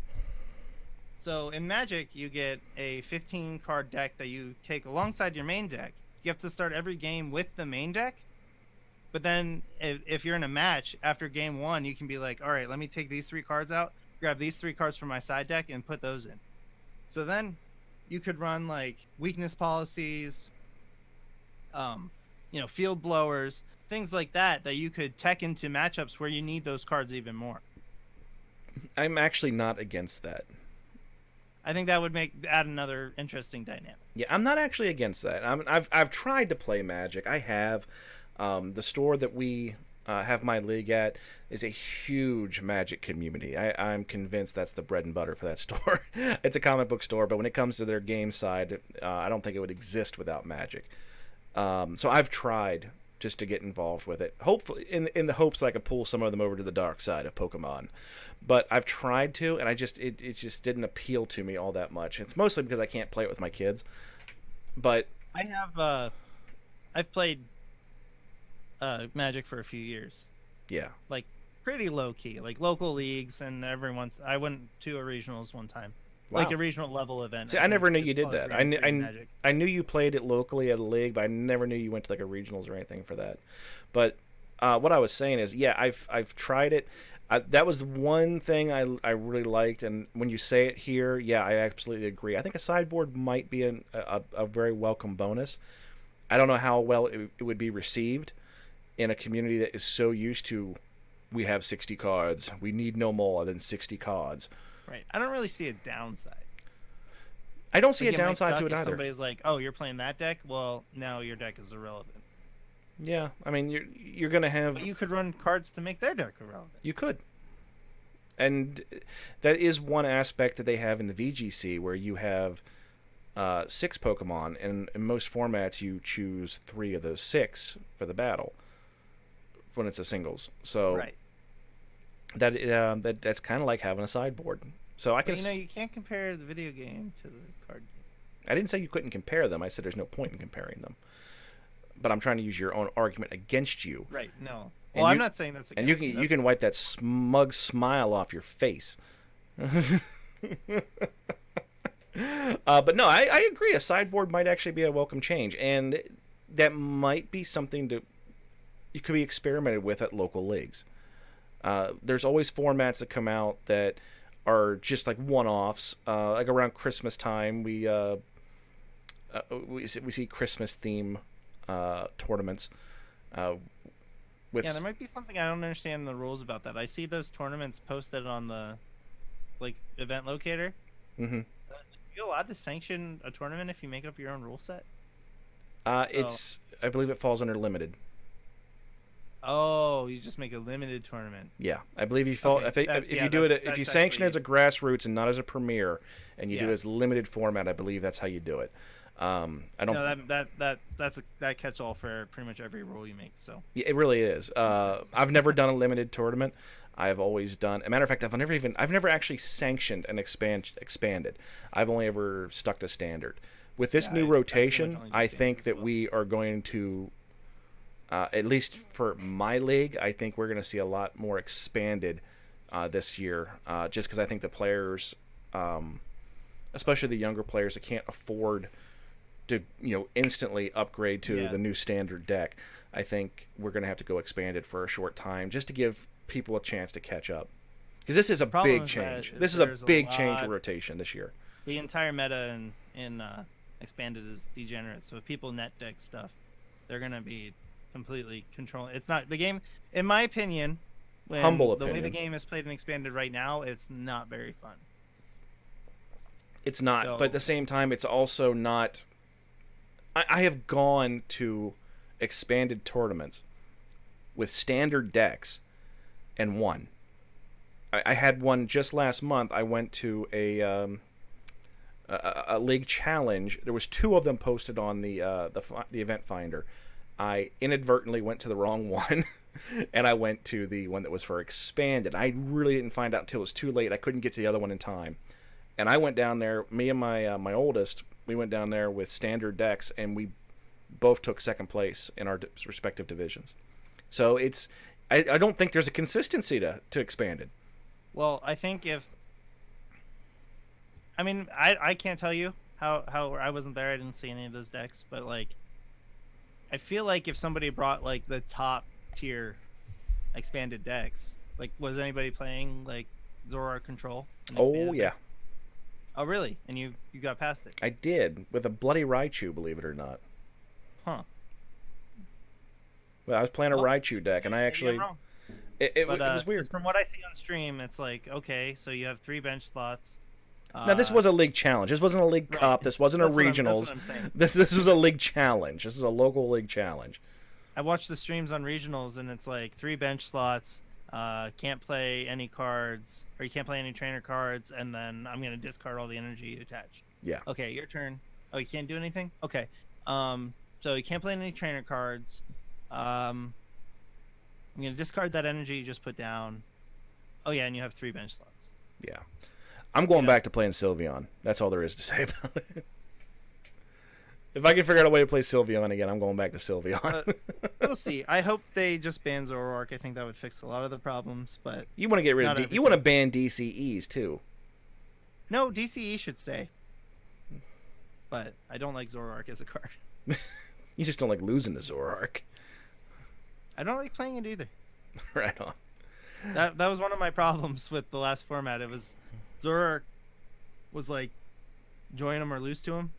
So in Magic, you get a 15-card deck that you take alongside your main deck. You have to start every game with the main deck. But then if you're in a match, after game 1, you can be like, all right, let me take these 3 cards out, grab these 3 cards from my side deck, and put those in. So then you could run like weakness policies, field blowers, things like that you could tech into matchups where you need those cards even more. I'm actually not against that. I think that would add another interesting dynamic. Yeah, I'm not actually against that. I've tried to play Magic. I have. The store that we have my league at is a huge Magic community. I'm convinced that's the bread and butter for that store. It's a comic book store, but when it comes to their game side, I don't think it would exist without Magic. So I've tried just to get involved with it, hopefully in the hopes that I could pull some of them over to the dark side of Pokemon. But I've tried to, and it just didn't appeal to me all that much. It's mostly because I can't play it with my kids. But I've played Magic for a few years. Yeah. Like pretty low key, like local leagues, and I went to a regionals one time. Wow. Like a regional level event. See, I never knew you did that. I knew you played it locally at a league, but I never knew you went to like a regionals or anything for that. But what I was saying is, yeah, I've tried it. That was one thing I really liked, and when you say it here, yeah, I absolutely agree. I think a sideboard might be a very welcome bonus. I don't know how well it would be received in a community that is so used to, we have 60 cards, we need no more than 60 cards. Right. I don't really see a downside. I don't see a downside to it if either. Somebody's like, "Oh, you're playing that deck? Well, now your deck is irrelevant." Yeah, I mean, you're gonna have. But you could run cards to make their deck irrelevant. You could, and that is one aspect that they have in the VGC, where you have 6 Pokemon, and in most formats you choose 3 of those 6 for the battle when it's a singles. So right. That's kind of like having a sideboard. So I can. You can't compare the video game to the card game. I didn't say you couldn't compare them. I said there's no point in comparing them. But I'm trying to use your own argument against you. Right. No. Well, I'm not saying that's against and you can wipe that smug smile off your face. But no, I agree. A sideboard might actually be a welcome change, and that might be something to you could be experimented with at local leagues. There's always formats that come out that are just like one-offs. Like around Christmas time, we see Christmas theme tournaments. With Yeah, there might be something I don't understand the rules about that. I see those tournaments posted on the like event locator. mm-hmm. Are you allowed to sanction a tournament if you make up your own rule set? It's I believe it falls under limited. Oh, you just make a limited tournament. Yeah, I believe you fall Okay, if you do it if you sanction it as a grassroots and not as a premier, and you do it as limited format. I believe that's how you do it. I don't. No, that catch all for pretty much every rule you make. So Yeah, it really is. I've never done a limited tournament. I've always done. As a matter of fact, I've never actually sanctioned an expanded. I've only ever stuck to standard. With this new rotation, I think that we are going to, at least for my league, I think we're going to see a lot more expanded this year. Just because I think the players, especially the younger players that can't afford to instantly upgrade to the new standard deck, I think we're going to have to go expanded for a short time just to give people a chance to catch up, because this is a big change. This is a big change in rotation this year. The entire meta in expanded is degenerate, so if people net deck stuff, they're going to be completely controlling. It's not the game, in my opinion. Humble the opinion. way the game is played and expanded right now, it's not very fun. It's not, but at the same time, it's also not. I have gone to expanded tournaments with standard decks and won. I had one just last month. I went to a league challenge. There was 2 of them posted on the event finder. I inadvertently went to the wrong one, and I went to the one that was for expanded. I really didn't find out until it was too late. I couldn't get to the other one in time, and I went down there. Me and my oldest, we went down there with standard decks, and we both took second place in our respective divisions. So I don't think there's a consistency to expanded. Well, I think I can't tell you how I wasn't there. I didn't see any of those decks, but like, I feel like if somebody brought like the top tier expanded decks, like, was anybody playing like Zoroark Control? Oh yeah. Deck? Oh really? And you got past it? I did, with a bloody Raichu, believe it or not. Huh. Well, I was playing a Raichu deck, and I actually it was weird. From what I see on stream, it's like, okay, so you have 3 bench slots. Now, this was a league challenge. This wasn't a league cup. This wasn't a regionals. That's what I'm saying. This was a league challenge. This is a local league challenge. I watched the streams on regionals, and it's like 3 bench slots. Can't play any cards, or you can't play any trainer cards, and then I'm gonna discard all the energy you attach. Yeah. Okay, your turn. Oh, you can't do anything. Okay. So you can't play any trainer cards. I'm gonna discard that energy you just put down. Oh yeah, and you have 3 bench slots. Yeah. I'm going back to playing Sylveon. That's all there is to say about it. If I can figure out a way to play Sylveon again, I'm going back to Sylveon. We'll see. I hope they just ban Zoroark. I think that would fix a lot of the problems. But you want to get rid of you want to ban DCEs too. No, DCE should stay. But I don't like Zoroark as a card. You just don't like losing to Zoroark. I don't like playing it either. Right on. That was one of my problems with the last format. It was Zoroark was like, join him or lose to him.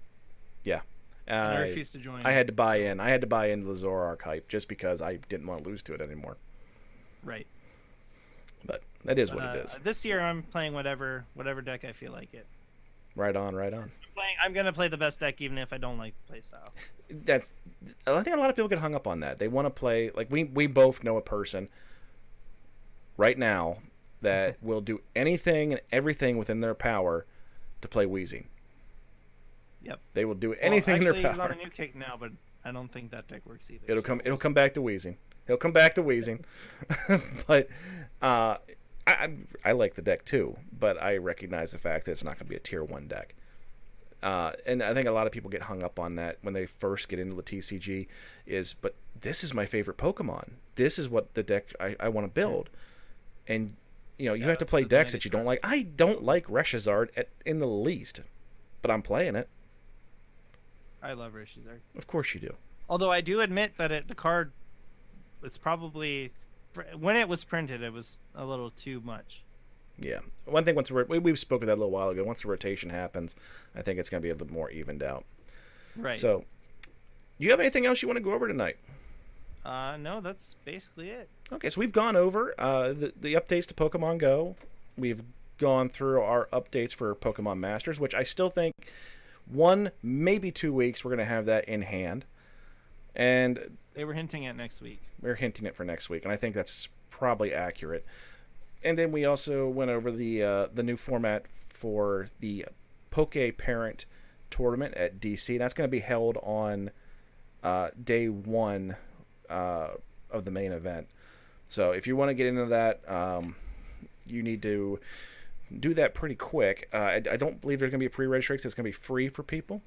Yeah. I refused to join. I had to buy in. I had to buy into the Zoroark hype just because I didn't want to lose to it anymore. Right. But that is what it is. This year I'm playing whatever deck I feel like it. Right on, right on. I'm gonna play the best deck even if I don't like the playstyle. I think a lot of people get hung up on that. They want to play, like, we both know a person right now that will do anything and everything within their power to play Weezing. Yep. They will do anything in their power. He's on a new kick now, but I don't think that deck works either. It'll come back to Weezing. He'll come back to Weezing. But I like the deck too, but I recognize the fact that it's not going to be a tier 1 deck. And I think a lot of people get hung up on that when they first get into the TCG but this is my favorite Pokemon. This is what the deck I want to build. And you know, you Yeah, have to that's play the decks Mega that you don't Shark. like. I don't like Reshazard in the least, but I'm playing it. I love Rishizard. Of course you do. Although I do admit that the card, it's probably when it was printed, it was a little too much. Yeah. One thing, we've spoken that a little while ago. Once the rotation happens, I think it's going to be a little more evened out. Right. So, do you have anything else you want to go over tonight? No, that's basically it. Okay, so we've gone over the updates to Pokemon Go. We've gone through our updates for Pokemon Masters, which I still think 1, maybe 2 weeks we're going to have that in hand. And They were hinting at next week. we're hinting it for next week, and I think that's probably accurate. And then we also went over the new format for the Poke Parent tournament at DC. That's going to be held on day 1 of the main event. So if you want to get into that, you need to do that pretty quick. I don't believe there's going to be a pre-registration. It's going to be free for people.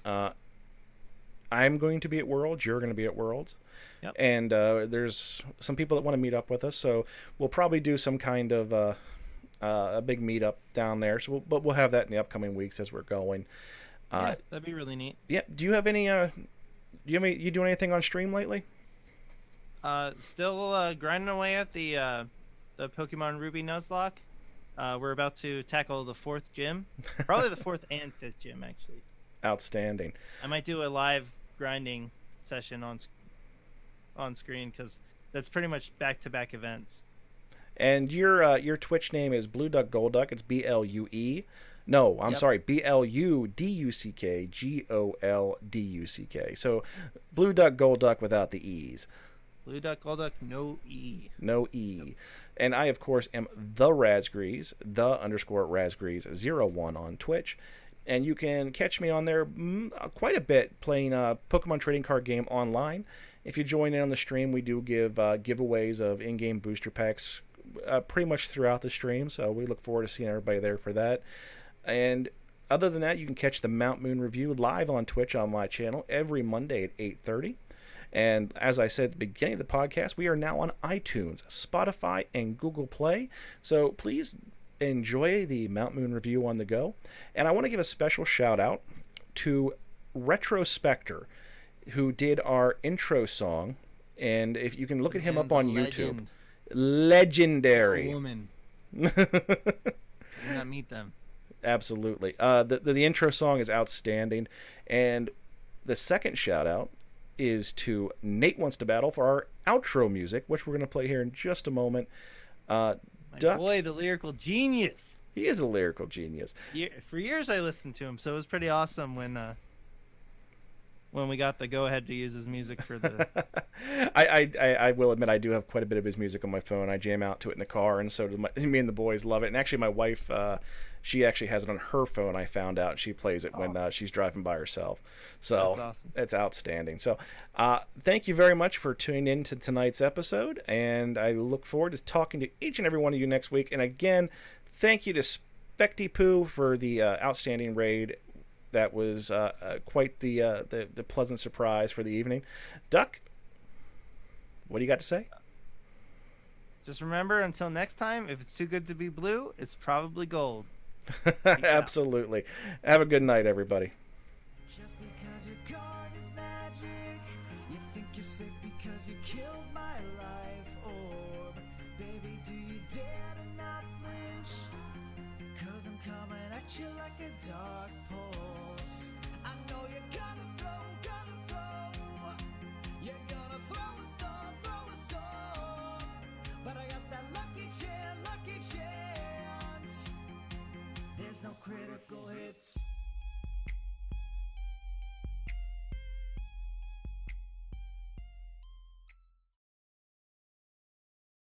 I'm going to be at Worlds. You're going to be at Worlds. Yep. And there's some people that want to meet up with us. So we'll probably do some kind of a big meetup down there. So but we'll have that in the upcoming weeks as we're going. Yeah, that'd be really neat. Yeah. Do you have any? You doing anything on stream lately? Still grinding away at the Pokemon Ruby Nuzlocke. We're about to tackle the 4th gym, probably the 4th and 5th gym actually. Outstanding. I might do a live grinding session on screen because that's pretty much back-to-back events. And your Twitch name is Blue Duck Gold Duck. It's BLUE. No, I'm sorry, BLUDUCK GOLDUCK. So Blue Duck Gold Duck without the E's. Blue Duck Gold Duck, no E. No E. And I, of course, am the Razgrees, _Razgrees01 on Twitch. And you can catch me on there quite a bit playing a Pokemon trading card game online. If you join in on the stream, we do give giveaways of in-game booster packs pretty much throughout the stream. So we look forward to seeing everybody there for that. And other than that, you can catch the Mount Moon Review live on Twitch on my channel every Monday at 8:30. And as I said at the beginning of the podcast, we are now on iTunes, Spotify, and Google Play. So please enjoy the Mount Moon Review on the go. And I want to give a special shout out to Retrospector, who did our intro song. And if you can look at him up on YouTube, legendary. A woman. I did not meet them. Absolutely. The intro song is outstanding. And the second shout out is to Nate Wants to Battle for our outro music, which we're going to play here in just a moment. My Duck, boy, the lyrical genius. he is a lyrical genius. For years I listened to him, so it was pretty awesome when we got the go-ahead to use his music for the... I will admit I do have quite a bit of his music on my phone. I jam out to it in the car, and so do me and the boys love it. And actually my wife, she actually has it on her phone, I found out. She plays it when she's driving by herself. So That's awesome. It's outstanding. So thank you very much for tuning in to tonight's episode, and I look forward to talking to each and every one of you next week. And again, thank you to Specty Poo for the outstanding raid. That was quite the pleasant surprise for the evening. Duck, what do you got to say? Just remember, until next time, if it's too good to be blue, it's probably gold. Absolutely. Have a good night, everybody. Just because your card is magic, you think you're safe because you killed my life orb. Baby, do you dare to not flinch? Cause I'm coming at you like a dark pulse. I know you're gonna throw. You're gonna throw a star. But I got that lucky chance. There's no critical hits.